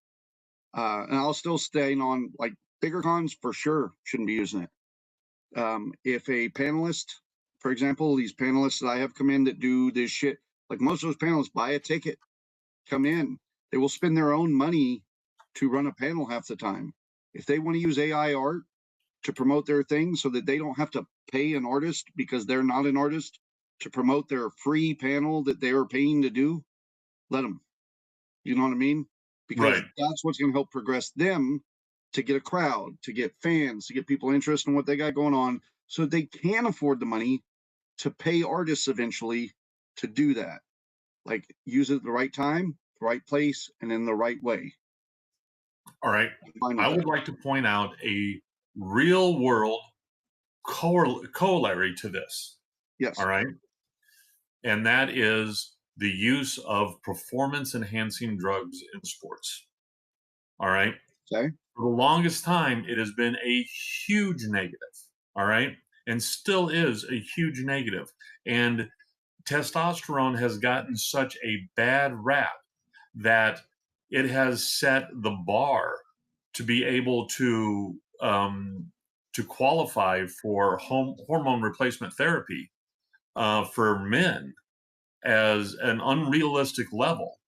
and I'll still stay on, like, bigger cons for sure shouldn't be using it. If a panelist, for example, these panelists that I have come in that do this shit, like most of those panelists buy a ticket, come in, they will spend their own money to run a panel half the time. If they want to use AI art to promote their thing so that they don't have to pay an artist because they're not an artist to promote their free panel that they are paying to do, let them. You know what I mean? Because that's what's going to help progress them to get a crowd, to get fans, to get people interested in what they got going on, so they can afford the money to pay artists eventually to do that. Like, use it at the right time, the right place, and in the right way. All right. I would like to point out a real world corollary to this. Yes. All right. And that is the use of performance enhancing drugs in sports. All right. Okay. For the longest time, it has been a huge negative. All right. And still is a huge negative. And testosterone has gotten such a bad rap that it has set the bar to be able to qualify for hormone replacement therapy for men as an unrealistic level,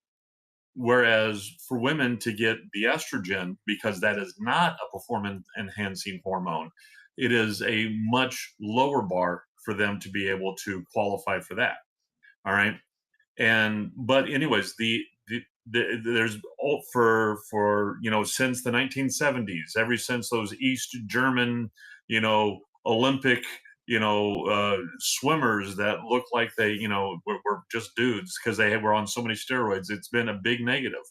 whereas for women to get the estrogen, because that is not a performance enhancing hormone, it is a much lower bar for them to be able to qualify for that. All right. But anyways, there's for since the 1970s, ever since those East German Olympic swimmers that look like they, were just dudes because they were on so many steroids. It's been a big negative.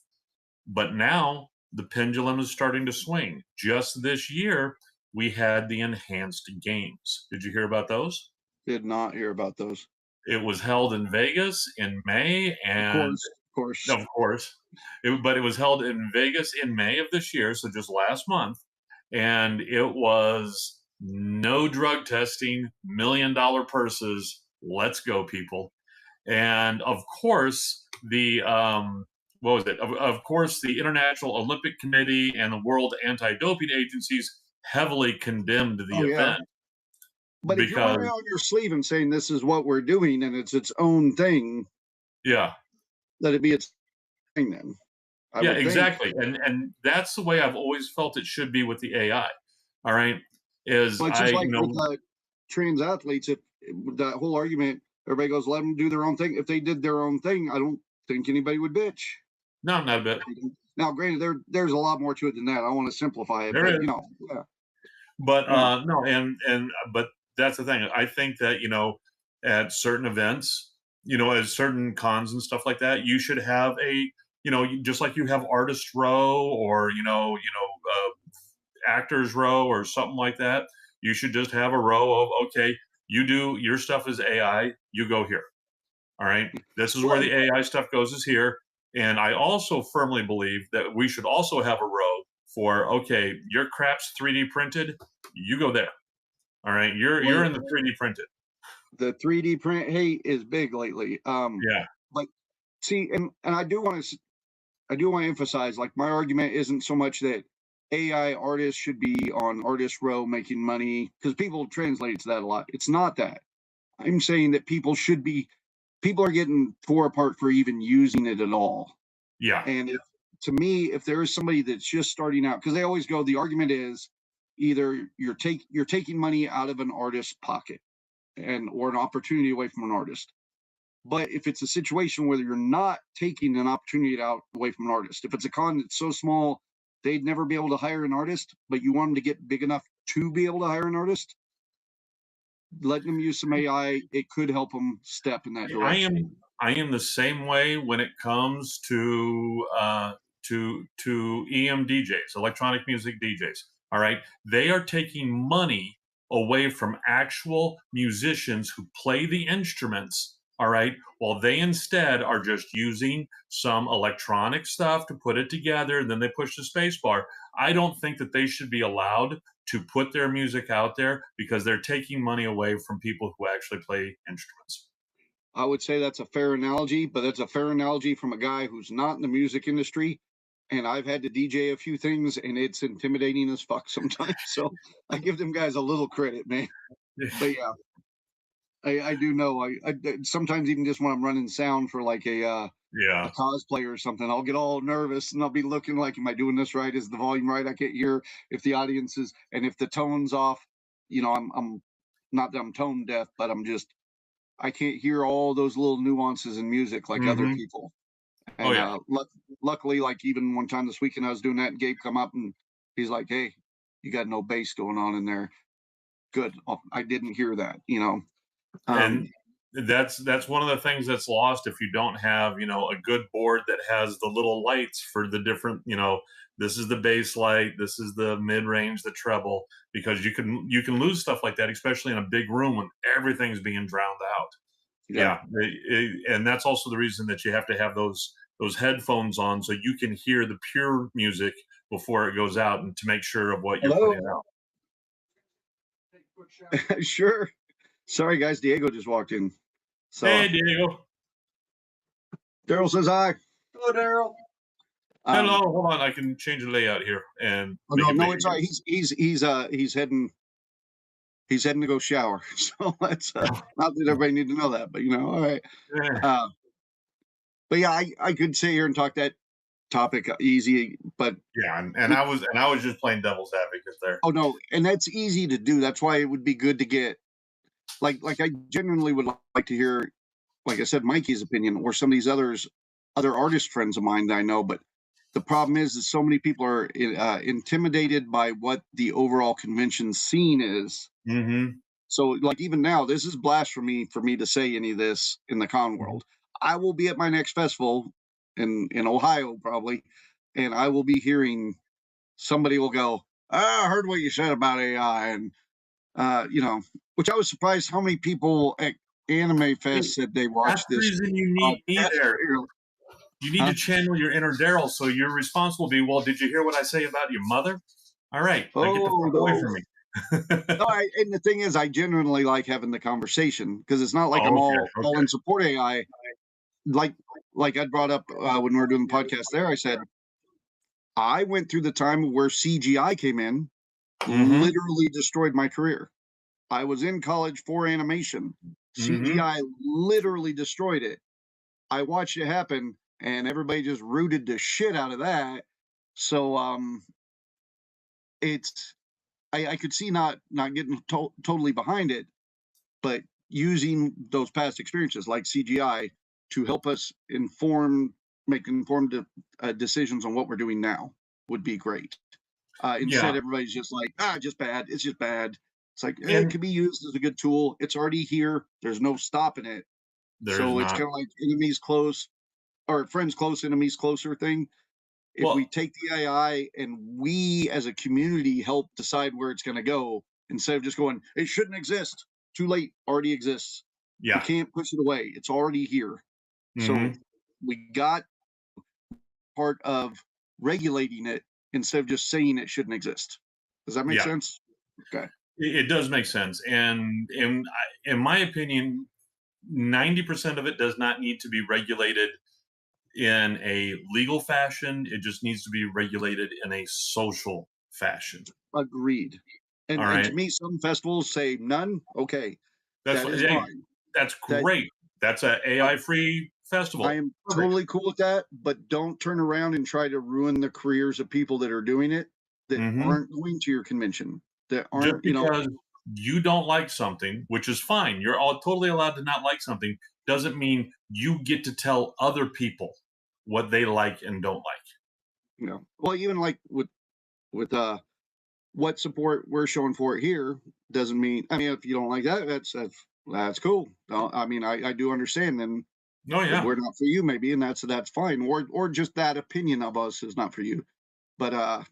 But now the pendulum is starting to swing. Just this year, we had the enhanced games. Did you hear about those? Did not hear about those. It was held in Vegas in May, and of course, but it was held in Vegas in May of this year, so just last month, and it was no drug testing, $1 million purses. Let's go, people! And of course, the what was it? Of course, the International Olympic Committee and the World Anti-Doping agencies heavily condemned the event. Yeah. But if you're wearing it on your sleeve and saying this is what we're doing and it's its own thing, yeah, let it be its thing then. Yeah, exactly. And that's the way I've always felt it should be with the AI. All right. Is well, it's just like with trans athletes, if that whole argument, everybody goes, let them do their own thing. If they did their own thing, I don't think anybody would bitch. No, not a bit. Now, granted, there's a lot more to it than that. I want to simplify it, but yeah. But no, but that's the thing. I think that at certain events, at certain cons and stuff like that, you should have a just like you have artist row or actors row or something like that. You should just have a row of, okay, you do your stuff is AI, you go here. All right, this is where the AI stuff goes, is here. And I also firmly believe that we should also have a row for, okay, your crap's 3D printed, you go there. All right, you're in the 3D printed. The 3D print hate is big lately. Yeah. But see, and I do want to emphasize, like, my argument isn't so much that AI artists should be on artist row making money, because people translate to that a lot. It's not that. I'm saying that people are getting tore apart for even using it at all. Yeah. And to me, if there is somebody that's just starting out, because they always go, the argument is either you're taking money out of an artist's pocket or an opportunity away from an artist. But if it's a situation where you're not taking an opportunity away from an artist, if it's a con that's so small they'd never be able to hire an artist, but you want them to get big enough to be able to hire an artist, letting them use some AI, it could help them step in that direction. I am the same way when it comes to EM DJs, electronic music DJs. All right, they are taking money away from actual musicians who play the instruments. All right, while they instead are just using some electronic stuff to put it together, and then they push the space bar. I don't think that they should be allowed to put their music out there because they're taking money away from people who actually play instruments. I would say that's a fair analogy, but that's a fair analogy from a guy who's not in the music industry. And I've had to DJ a few things, and it's intimidating as fuck sometimes. So I give them guys a little credit, man. But yeah, I do know. I sometimes even just when I'm running sound for like a cosplay or something, I'll get all nervous and I'll be looking like, am I doing this right? Is the volume right? I can't hear if the audience is, and if the tone's off, I'm not that I'm tone deaf, but I can't hear all those little nuances in music like other people. And luckily, like even one time this weekend I was doing that, and Gabe come up and he's like, "Hey, you got no bass going on in there." Good. I didn't hear that, And that's one of the things that's lost if you don't have a good board that has the little lights for the different this is the bass light, this is the mid range, the treble, because you can lose stuff like that, especially in a big room when everything's being drowned out. And that's also the reason that you have to have those headphones on so you can hear the pure music before it goes out, and to make sure of what you're putting out. Sure. Sorry, guys. Diego just walked in. So, hey, Diego. Daryl says hi. Hello, Daryl. Hello. Hold on. I can change the layout here. And no, it's all right. He's heading to go shower. So that's not that everybody need to know that, but all right. Yeah. But yeah, I could sit here and talk that topic easy, but and I was just playing devil's advocate there. Oh no, and that's easy to do. That's why it would be good to get like I genuinely would like to hear, like I said, Mikey's opinion or some of these other artist friends of mine that I know. But the problem is that so many people are intimidated by what the overall convention scene is. Mm-hmm. So like even now, this is blasphemy for me to say any of this in the con world. I will be at my next festival in Ohio probably, and I will be hearing somebody will go, I heard what you said about AI, and which I was surprised how many people at Anime Fest said they watched That's the this. reason you need me there. You need Huh? to channel your inner Daryl, so you're responsible. Be well. Did you hear what I say about your mother? All right, now get the fuck away from me. No, and the thing is, I genuinely like having the conversation because it's not like I'm all in support AI. Like I brought up when we were doing the podcast there, I said I went through the time where CGI came in, literally destroyed my career. I was in college for animation. CGI literally destroyed it. I watched it happen, and everybody just rooted the shit out of that. So it's I could see not getting totally behind it, but using those past experiences like CGI to help us make informed decisions on what we're doing now would be great. Instead, everybody's just like, just bad. It's just bad. It's like it can be used as a good tool. It's already here. There's no stopping it. So it's kind of like enemies close or friends close, enemies closer thing. If we take the AI and we as a community help decide where it's going to go, instead of just going, it shouldn't exist. Too late, already exists. Yeah. You can't push it away. It's already here. So we got part of regulating it instead of just saying it shouldn't exist. Does that make sense? Okay. It does make sense. And in my opinion, 90% of it does not need to be regulated in a legal fashion. It just needs to be regulated in a social fashion. Agreed. And to me, some festivals say none. Okay. That's fine. That's great. That's an AI-free festival. I am totally cool with that, but don't turn around and try to ruin the careers of people that are doing it that aren't going to your convention. That aren't, just because you don't like something, which is fine. You're all totally allowed to not like something. Doesn't mean you get to tell other people what they like and don't like. Well, even like with what support we're showing for it here doesn't mean. I mean, if you don't like that, that's cool. I mean, I do understand. And we're not for you, maybe, and that's fine. Or just that opinion of us is not for you. But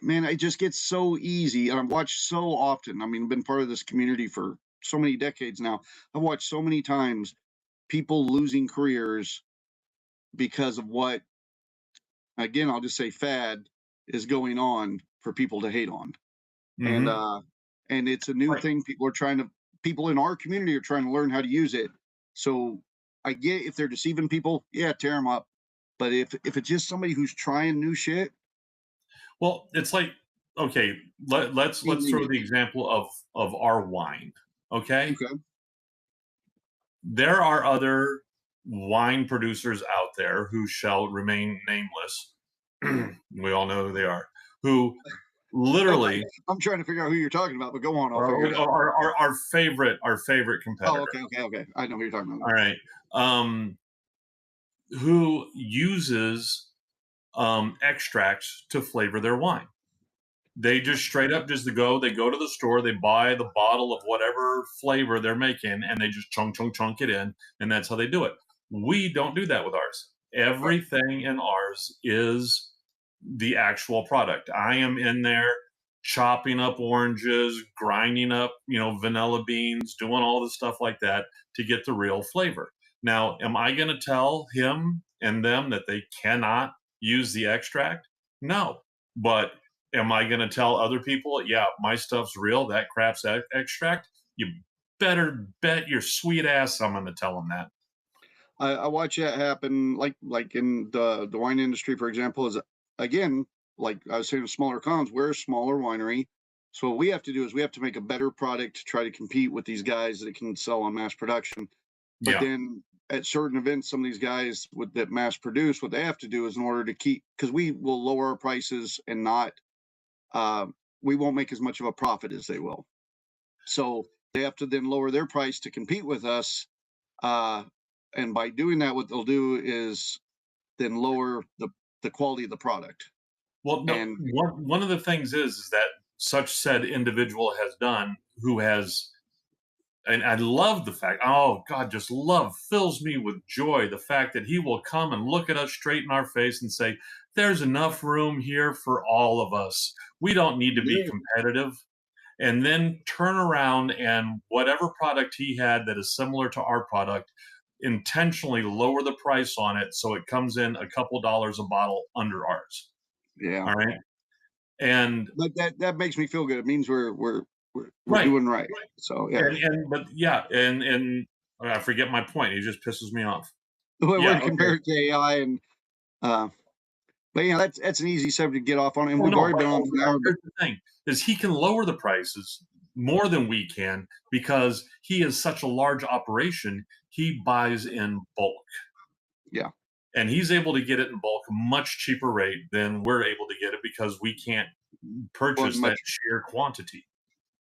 man, it just gets so easy, and I've watched so often. I mean, I've been part of this community for so many decades now. I've watched so many times people losing careers because of what, again, I'll just say fad is going on for people to hate on. And it's a new thing. People in our community are trying to learn how to use it. So I get if they're deceiving people, tear them up. But if it's just somebody who's trying new shit. Well, it's like, okay, let's throw the example of our wine. Okay. There are other wine producers out there who shall remain nameless. We all know who they are. Who literally, I'm trying to figure out who you're talking about, but go on. Our favorite competitor. Oh, okay. I know who you're talking about. All right. Who uses extracts to flavor their wine? They just straight up they go to the store, they buy the bottle of whatever flavor they're making, and they just chunk it in, and that's how they do it. We don't do that with ours. Everything in ours is the actual product. I am in there chopping up oranges, grinding up, vanilla beans, doing all the stuff like that to get the real flavor. Now, am I going to tell him and them that they cannot use the extract? No. But am I going to tell other people, my stuff's real, that crap's extract? You better bet your sweet ass I'm going to tell them that. I watch that happen, like in the wine industry, for example, is, again, like I was saying, smaller cons, we're a smaller winery. So what we have to do is we have to make a better product to try to compete with these guys that can sell on mass production. But then at certain events, some of these guys that mass produce, what they have to do is in order to keep, because we will lower our prices and not, we won't make as much of a profit as they will. So they have to then lower their price to compete with us. And by doing that, what they'll do is then lower the quality of the product. Well, no, one of the things is that such said individual has done, who has, and I love the fact, oh God, just love fills me with joy. The fact that he will come and look at us straight in our face and say, there's enough room here for all of us. We don't need to be competitive. And then turn around and whatever product he had that is similar to our product, intentionally lower the price on it so it comes in a couple dollars a bottle under ours. Yeah. All right. And but that makes me feel good. It means we're right, doing right. So yeah. But yeah, and I forget my point. He just pisses me off. Well, we're compared to AI, and but yeah, that's an easy subject to get off on, and we've already been on for an hour. Here's the thing: is he can lower the prices more than we can because he is such a large operation. He buys in bulk. Yeah. And he's able to get it in bulk much cheaper rate than we're able to get it because we can't purchase that sheer quantity.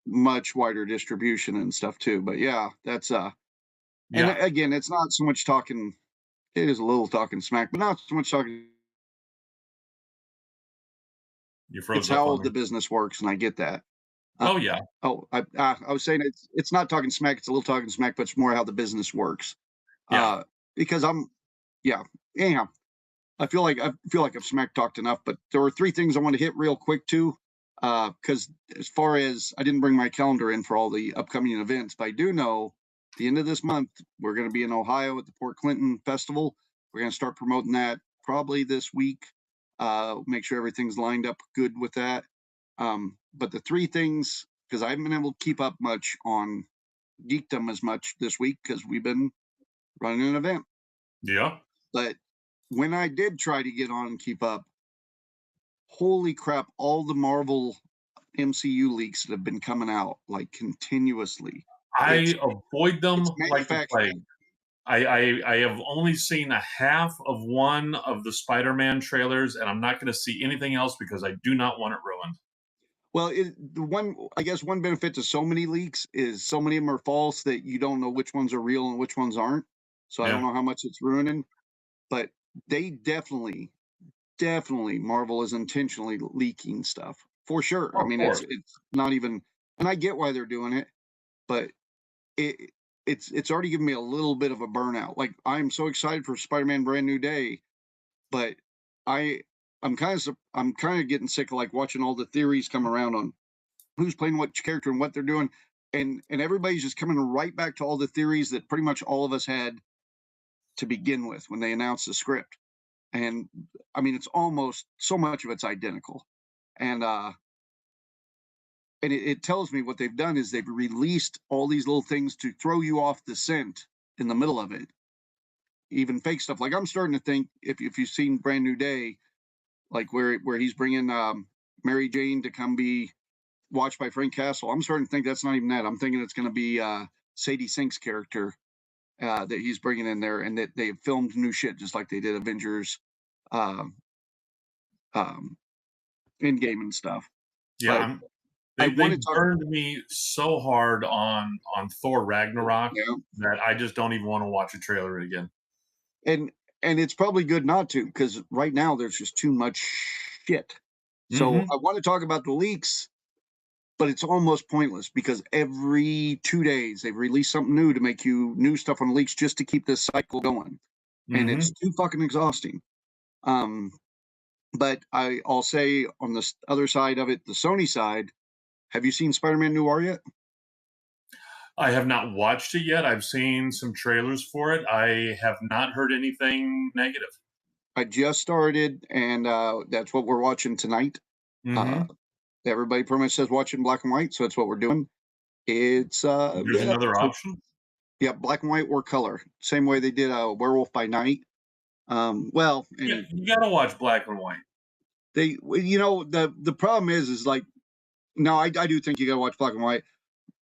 Much wider distribution and stuff too. But yeah, that's and again, it's not so much talking, it is a little talking smack, but not so much talking. You froze. It's how the business works, and I get that. Oh yeah. I was saying it's not talking smack, it's a little talking smack, but it's more how the business works. Yeah. Because anyhow, I feel like I've smack talked enough, but there were 3 things I want to hit real quick too. Because as far as I didn't bring my calendar in for all the upcoming events, but I do know the end of this month we're going to be in Ohio at the Port Clinton Festival. We're going to start promoting that probably this week. Make sure everything's lined up good with that. But the 3 things, because I haven't been able to keep up much on Geekdom as much this week because we've been running an event. Yeah. But when I did try to get on and keep up, holy crap, all the Marvel MCU leaks that have been coming out like continuously. I avoid them like the plague. I have only seen a half of one of the Spider-Man trailers, and I'm not going to see anything else because I do not want it ruined. Well, one benefit to so many leaks is so many of them are false that you don't know which ones are real and which ones aren't. So I don't know how much it's ruining, but they definitely Marvel is intentionally leaking stuff for sure. I mean, it's not even, and I get why they're doing it, but it's already given me a little bit of a burnout. Like, I'm so excited for Spider-Man Brand New Day, but I'm kind of getting sick of like watching all the theories come around on who's playing what character and what they're doing, and everybody's just coming right back to all the theories that pretty much all of us had to begin with when they announced the script. And I mean, it's almost, so much of it's identical. And it tells me what they've done is they've released all these little things to throw you off the scent in the middle of it. Even fake stuff. Like, I'm starting to think, if you've seen Brand New Day, like where he's bringing Mary Jane to come be watched by Frank Castle, I'm starting to think that's not even that. I'm thinking it's going to be Sadie Sink's character that he's bringing in there, and that they've filmed new shit just like they did Avengers Endgame and stuff. Yeah, they burned me so hard on Thor Ragnarok that I just don't even want to watch a trailer again. And it's probably good not to, because right now there's just too much shit. So I want to talk about the leaks, but it's almost pointless because every 2 days they've released something new to make you new stuff on leaks just to keep this cycle going. And it's too fucking exhausting. But I'll say on the other side of it, the Sony side, have you seen Spider-Man Noir yet? I have not watched it yet. I've seen some trailers for it. I have not heard anything negative. I just started, and that's what we're watching tonight. Everybody pretty much says watch it in black and white, so that's what we're doing. It's there's another option. Yeah, black and white or color. Same way they did Werewolf by Night. Well, you gotta watch black and white. They, the problem is like, no, I do think you gotta watch black and white.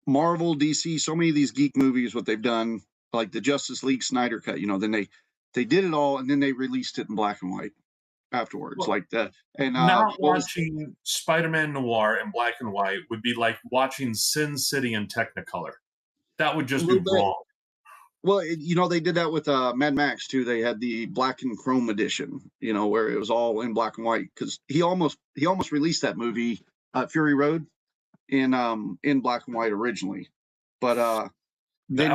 Marvel, DC, so many of these geek movies, what they've done, like the Justice League Snyder cut, then they did it all and then they released it in black and white afterwards, well, like that. And not watching Spider-Man Noir in black and white would be like watching Sin City in Technicolor. That would just be wrong. Well, they did that with Mad Max too. They had the black and chrome edition, where it was all in black and white, because he almost released that movie Fury Road in black and white originally, but then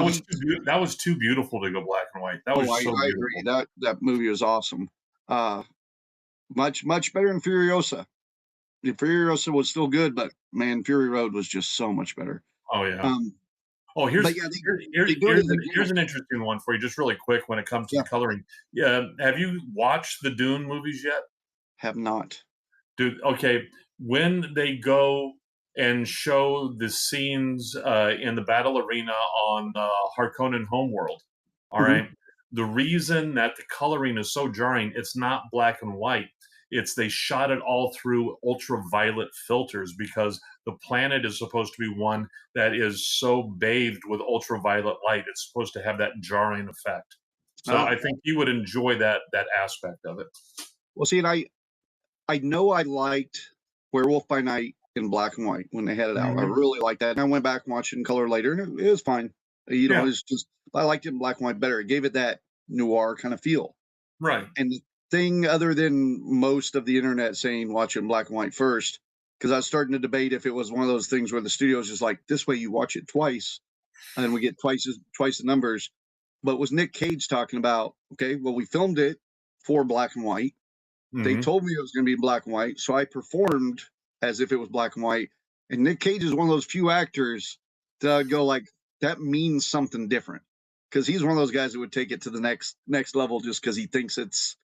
that was too beautiful to go black and white. That was I agree. That movie was awesome. Much better than Furiosa. The Furiosa was still good, but man, Fury Road was just so much better. Oh yeah. Here's an interesting one for you, just really quick when it comes to the coloring. Yeah, have you watched the Dune movies yet? Have not. Dude, okay. When they go and show the scenes in the battle arena on Harkonnen Homeworld, all right? The reason that the coloring is so jarring, it's not black and white. It's they shot it all through ultraviolet filters because the planet is supposed to be one that is so bathed with ultraviolet light. It's supposed to have that jarring effect. So I think you would enjoy that aspect of it. Well, see, and I know I liked Werewolf by Night in black and white when they had it out. I really liked that. And I went back and watched it in color later, and it was fine. You know, it's just I liked it in black and white better. It gave it that noir kind of feel. Right. And the thing, other than most of the internet saying watch it in black and white first, because I was starting to debate if it was one of those things where the studio's just like, this way you watch it twice, and we get twice the numbers. But was Nick Cage talking about, okay, well, we filmed it for black and white. They told me it was going to be black and white, so I performed as if it was black and white. And Nick Cage is one of those few actors that I'd go like, that means something different, because he's one of those guys that would take it to the next level just because he thinks it's.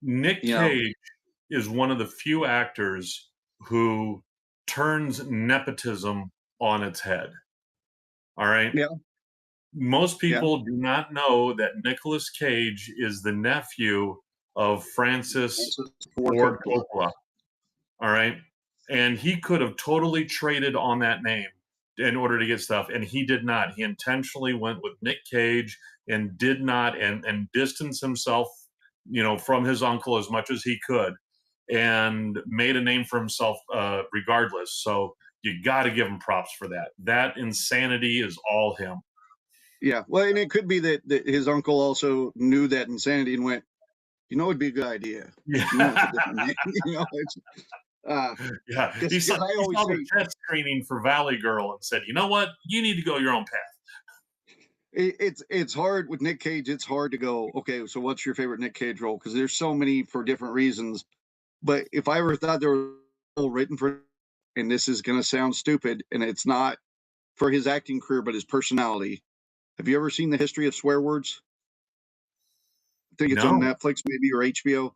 Nick Cage is one of the few actors who turns nepotism on its head. All right. Yeah. Most people do not know that Nicolas Cage is the nephew of Francis Ford Coppola. All right. And he could have totally traded on that name in order to get stuff. And he did not. He intentionally went with Nick Cage and did not and distanced himself, you know, from his uncle as much as he could and made a name for himself regardless. So you got to give him props for that. That insanity is all him. Yeah. Well, and it could be that his uncle also knew that insanity and went, you know, it'd be a good idea. Yeah. You know, it's, yeah. He saw the test screening for Valley Girl and said, you know what? You need to go your own path. It's hard with Nick Cage. It's hard to go, okay, so what's your favorite Nick Cage role? Because there's so many for different reasons. But if I ever thought there was a role written for, and this is going to sound stupid, and it's not for his acting career, but his personality. Have you ever seen The History of Swear Words? I think it's on Netflix, maybe, or HBO.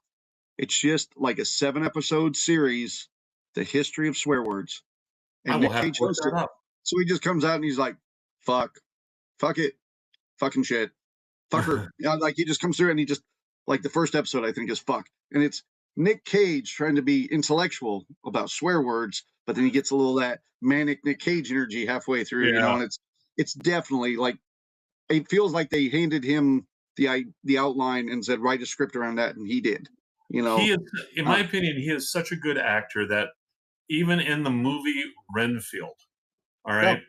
It's just like a 7-episode series, The History of Swear Words. And Nick Cage hosts it. So he just comes out and he's like, fuck it, fucking shit, fucker. You know, like he just comes through and he just, like the first episode I think is fuck. And it's Nick Cage trying to be intellectual about swear words, but then he gets a little of that manic Nick Cage energy halfway through, you know, and it's definitely like, it feels like they handed him the outline and said, write a script around that. And he did, you know. He is, in my opinion, he is such a good actor that even in the movie Renfield, all right,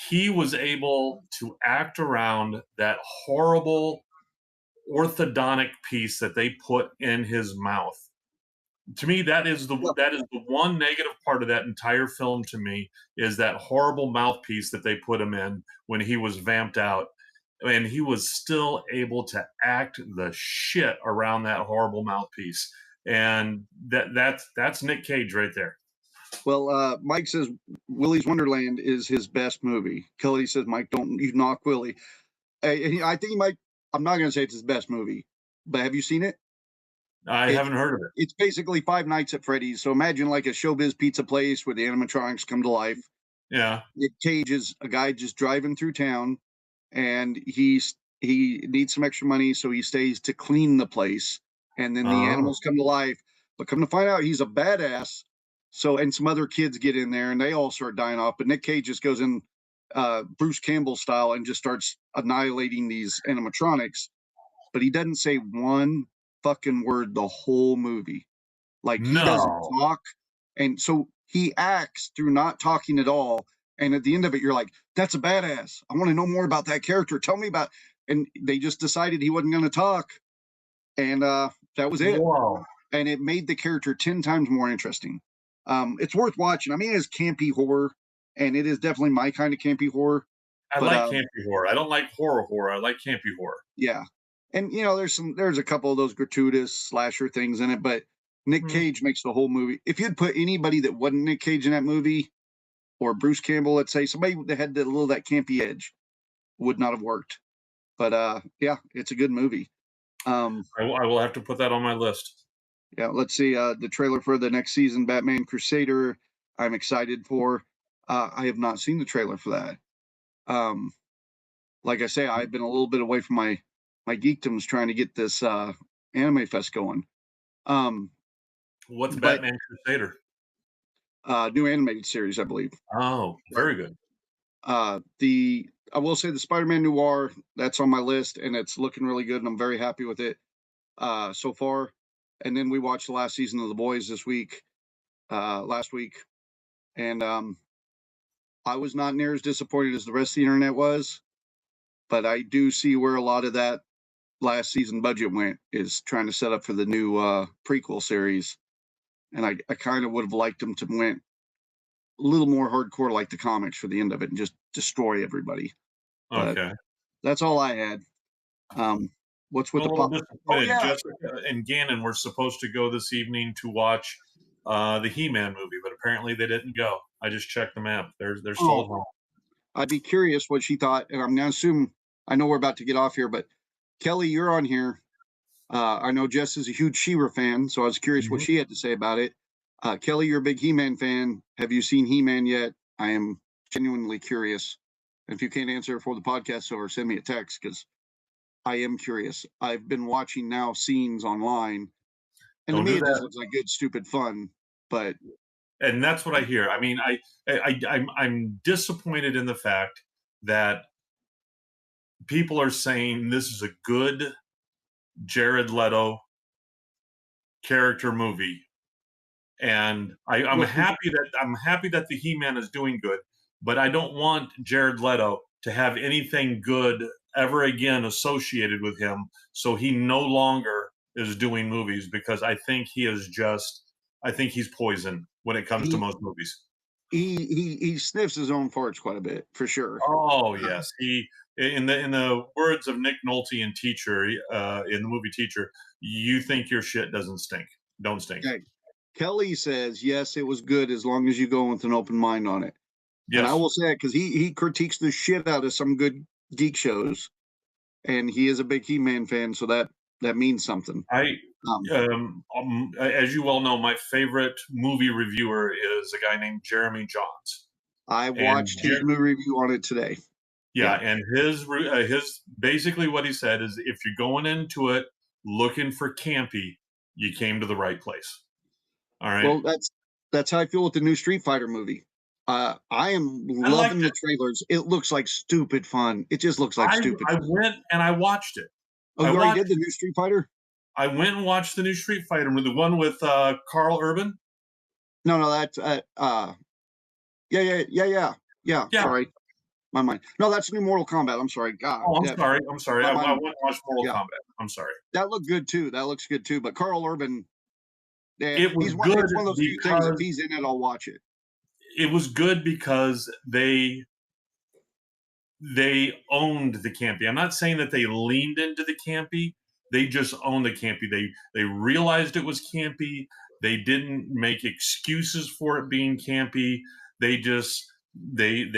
he was able to act around that horrible orthodontic piece that they put in his mouth. To me, that is the one negative part of that entire film. To me, is that horrible mouthpiece that they put him in when he was vamped out, and he was still able to act the shit around that horrible mouthpiece. And that's Nick Cage right there. Well, Mike says Willy's Wonderland is his best movie. Kelly says, Mike, don't you knock Willy. I think he might. I'm not going to say it's his best movie, but have you seen it? I haven't heard of it. It's basically Five Nights at Freddy's. So imagine like a showbiz pizza place where the animatronics come to life. Yeah. Nick Cage is a guy just driving through town, and he needs some extra money, so he stays to clean the place. And then the animals come to life. But come to find out, he's a badass. So, and some other kids get in there, and they all start dying off. But Nick Cage just goes in Bruce Campbell style and just starts annihilating these animatronics. But he doesn't say one fucking word the whole movie. Like, he doesn't talk. And so he acts through not talking at all. And at the end of it, you're like, that's a badass. I want to know more about that character. Tell me about. And they just decided he wasn't going to talk. And that was it. Wow. And it made the character 10 times more interesting. It's worth watching. I mean, it's campy horror, and it is definitely my kind of campy horror. I like campy horror. I don't like horror. I like campy horror. Yeah, and there's a couple of those gratuitous slasher things in it, but Nick Cage makes the whole movie. If you'd put anybody that wasn't Nick Cage in that movie, or Bruce Campbell, let's say somebody that had that campy edge, would not have worked. But yeah, it's a good movie. I will have to put that on my list. Yeah, let's see the trailer for the next season, Batman Crusader. I'm excited for. I have not seen the trailer for that. Like I say, I've been a little bit away from my geekdoms trying to get this anime fest going. What's Batman Crusader? New animated series, I believe. Oh, very good. I will say the Spider-Man Noir, that's on my list, and it's looking really good, and I'm very happy with it so far. And then we watched the last season of The Boys last week, and I was not near as disappointed as the rest of the internet was, but I do see where a lot of that last season budget went, is trying to set up for the new prequel series. And I kind of would have liked them to went a little more hardcore like the comics for the end of it and just destroy everybody. Okay. But that's all I had. What's with the pop? Jessica and Gannon were supposed to go this evening to watch the He-Man movie, but apparently they didn't go. I just checked the map. They're still at home. I'd be curious what she thought, and I'm going to assume, I know we're about to get off here, but Kelly, you're on here. I know Jess is a huge She-Ra fan, so I was curious what she had to say about it. Kelly, you're a big He-Man fan. Have you seen He-Man yet? I am genuinely curious. If you can't answer for the podcast, or send me a text, because I am curious. I've been watching now scenes online, and to me it just looks like good, stupid fun. And that's what I hear. I mean, I'm disappointed in the fact that people are saying this is a good Jared Leto character movie, and I'm happy that the He-Man is doing good, but I don't want Jared Leto to have anything good ever again associated with him, so he no longer is doing movies, because I think he's poison when it comes to most movies. He sniffs his own farts quite a bit, for sure. Oh yes, in the words of Nick Nolte in Teacher, in the movie Teacher, you think your shit doesn't stink. Don't stink. Okay. Kelly says, yes, it was good as long as you go with an open mind on it. Yes. And I will say it because he critiques the shit out of some good geek shows, and he is a big He-Man fan, so that means something. As you well know, my favorite movie reviewer is a guy named Jeremy Johns. I watched his movie review on it today. Yeah, and his basically what he said is, if you're going into it looking for campy, you came to the right place. All right. Well, that's how I feel with the new Street Fighter movie. I am loving the trailers. It looks like stupid fun. It just looks like stupid fun. I went and I watched it. Oh, you already did the new Street Fighter? I went and watched the new Street Fighter, the one with Carl Urban. No, that's yeah. Sorry, my mind. No, that's new Mortal Kombat. I'm sorry. God. Oh, I'm sorry. I went and watched Mortal Kombat. I'm sorry. That looked good too. That looks good too. But Carl Urban, it was good. It's one of those few things. If he's in it, I'll watch it. It was good because they owned the campy. I'm not saying that they leaned into the campy. They just owned the campy. They realized it was campy. They didn't make excuses for it being campy. They just they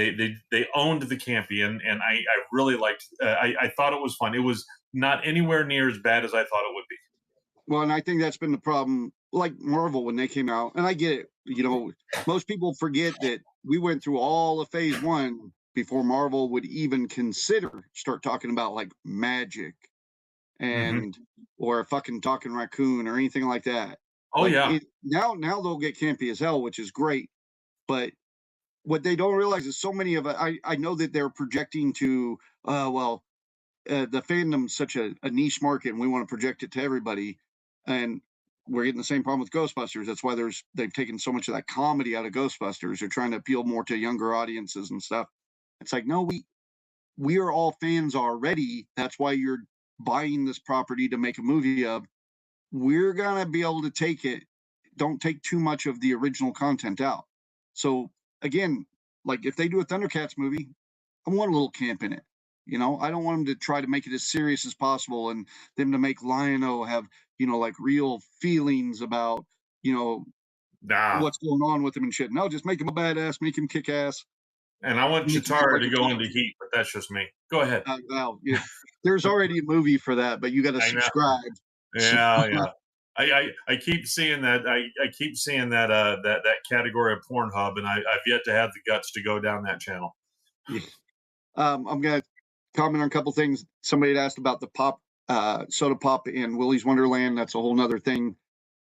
owned the campy, and I really liked. I thought it was fun. It was not anywhere near as bad as I thought it would be. Well, and I think that's been the problem. Like Marvel when they came out, and I get it. You know, most people forget that we went through all of Phase 1 before Marvel would even start talking about like magic and or a fucking talking raccoon or anything like that. Oh, like, yeah. Now they'll get campy as hell, which is great. But what they don't realize is so many of it. I know that they're projecting to the fandom's such a niche market, and we want to project it to everybody. And we're getting the same problem with Ghostbusters. That's why they've taken so much of that comedy out of Ghostbusters. They're trying to appeal more to younger audiences and stuff. It's like, no, we are all fans already. That's why you're buying this property to make a movie of. We're gonna be able to take it don't take too much of the original content out. So again, like if they do a Thundercats movie, I want a little camp in it. You know, I don't want them to try to make it as serious as possible and them to make Lion-O have, you know, like real feelings about, you know, what's going on with him and shit. No, just make him a badass, make him kick ass. And I want Chitara to go into Heat, but that's just me. Go ahead. Well, there's already a movie for that, but you got to subscribe. Yeah. I keep seeing that. I keep seeing that that category of Pornhub, and I've yet to have the guts to go down that channel. I'm gonna comment on a couple things. Somebody had asked about the pop, soda pop in Willy's Wonderland. That's a whole nother thing.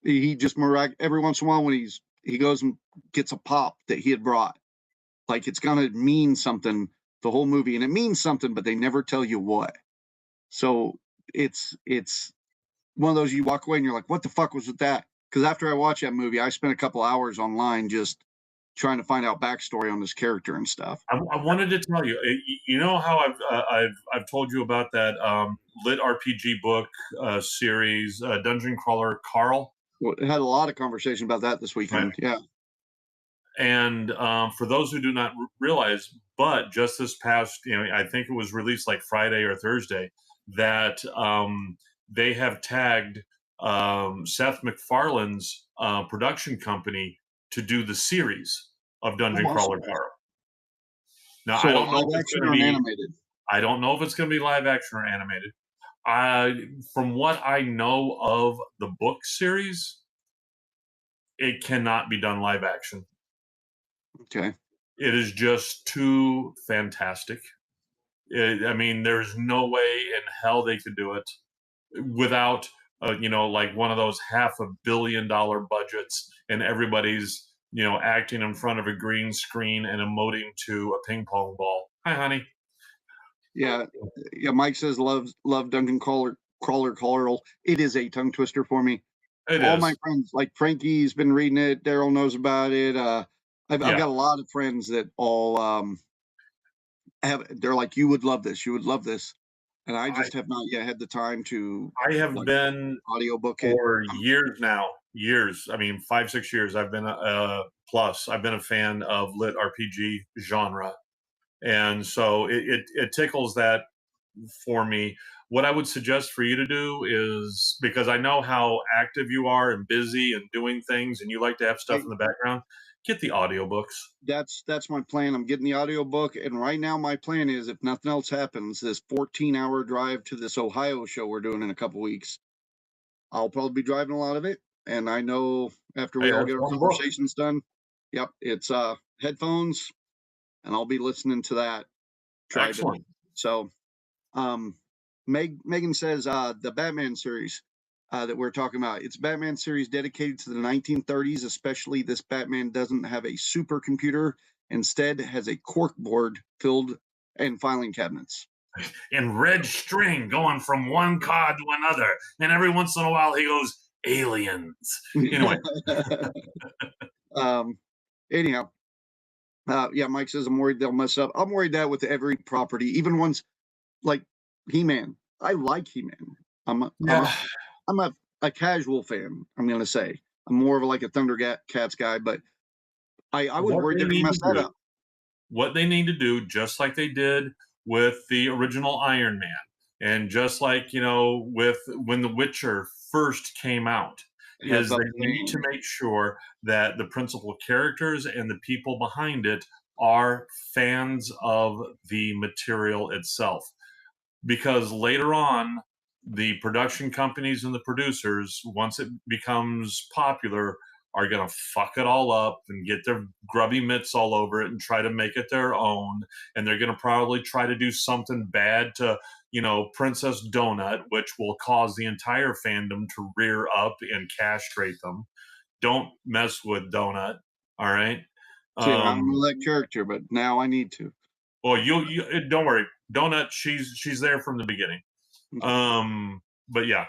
He just every once in a while when he goes and gets a pop that he had brought, like it's gonna mean something the whole movie, and it means something, but they never tell you what. So it's one of those you walk away and you're like, what the fuck was with that? Because after I watched that movie, I spent a couple hours online just trying to find out backstory on this character and stuff. I wanted to tell you, you know how I've told you about that lit RPG book series, Dungeon Crawler Carl. Well, had a lot of conversation about that this weekend. Right. Yeah. And for those who do not realize, but just this past, I think it was released like Friday or Thursday, that they have tagged Seth MacFarlane's production company to do the series of Dungeon Crawler Carl. Now, so I don't know if it's going to be animated. I don't know if it's going to be live action or animated. From what I know of the book series, it cannot be done live action. Okay. It is just too fantastic. I mean, there's no way in hell they could do it without, like one of those $500 million budgets and everybody's, acting in front of a green screen and emoting to a ping pong ball. Hi, honey. Yeah. Mike says love Dungeon Crawler Carl. It is a tongue twister for me. All my friends, like Frankie's been reading it. Daryl knows about it. I've got a lot of friends that all they're like, you would love this. You would love this. And I just have not yet had the time to. I have been audiobook for years now. Years. I mean, 5-6 years. I've been plus. I've been a fan of lit RPG genre, and so it tickles that for me. What I would suggest for you to do is, because I know how active you are and busy and doing things, and you like to have stuff in the background, get the audiobooks. That's my plan. I'm getting the audiobook, and right now my plan is, if nothing else happens, this 14-hour drive to this Ohio show we're doing in a couple weeks, I'll probably be driving a lot of it. And I know after we all get our conversations done, it's headphones, and I'll be listening to that. Excellent. So, Megan says the Batman series that we're talking about, it's a Batman series dedicated to the 1930s. Especially, this Batman doesn't have a supercomputer. Instead, has a cork board filled and filing cabinets. And red string going from one card to another. And every once in a while he goes, aliens. Anyway. Anyhow. Mike says, I'm worried they'll mess up. I'm worried that with every property, even ones like He-Man. I like He-Man. I'm a casual fan, I'm going to say. I'm more of like a Thundercats guy, but I was worried they're going to mess that up. What they need to do, just like they did with the original Iron Man, and just like, with when The Witcher first came out, is they need to make sure that the principal characters and the people behind it are fans of the material itself. Because later on, the production companies and the producers, once it becomes popular, are going to fuck it all up and get their grubby mitts all over it and try to make it their own. And they're going to probably try to do something bad to, Princess Donut, which will cause the entire fandom to rear up and castrate them. Don't mess with Donut. All right. I don't know that character, but now I need to. Well, you don't worry. Donut, she's there from the beginning. But yeah.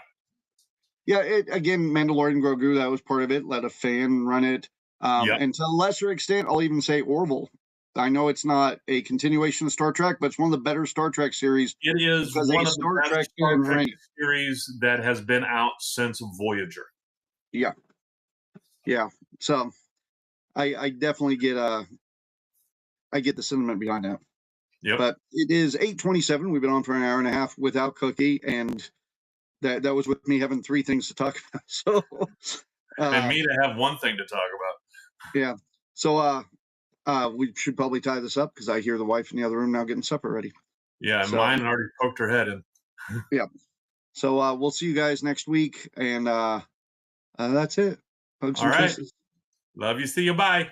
Yeah, again, Mandalorian Grogu, that was part of it. Let a fan run it. And to a lesser extent, I'll even say Orville. I know it's not a continuation of Star Trek, but it's one of the better Star Trek series. It is one of the best Star Trek series that has been out since Voyager. Yeah. Yeah. So I definitely get I get the sentiment behind that. Yep. But it is 8:27. We've been on for an hour and a half without Cookie, and that was with me having 3 things to talk about. So And me to have one thing to talk about. yeah. So we should probably tie this up because I hear the wife in the other room now getting supper ready. Yeah, So, mine already poked her head in. yeah. So we'll see you guys next week, and that's it. Hugs All and right. kisses. Love you. See you. Bye.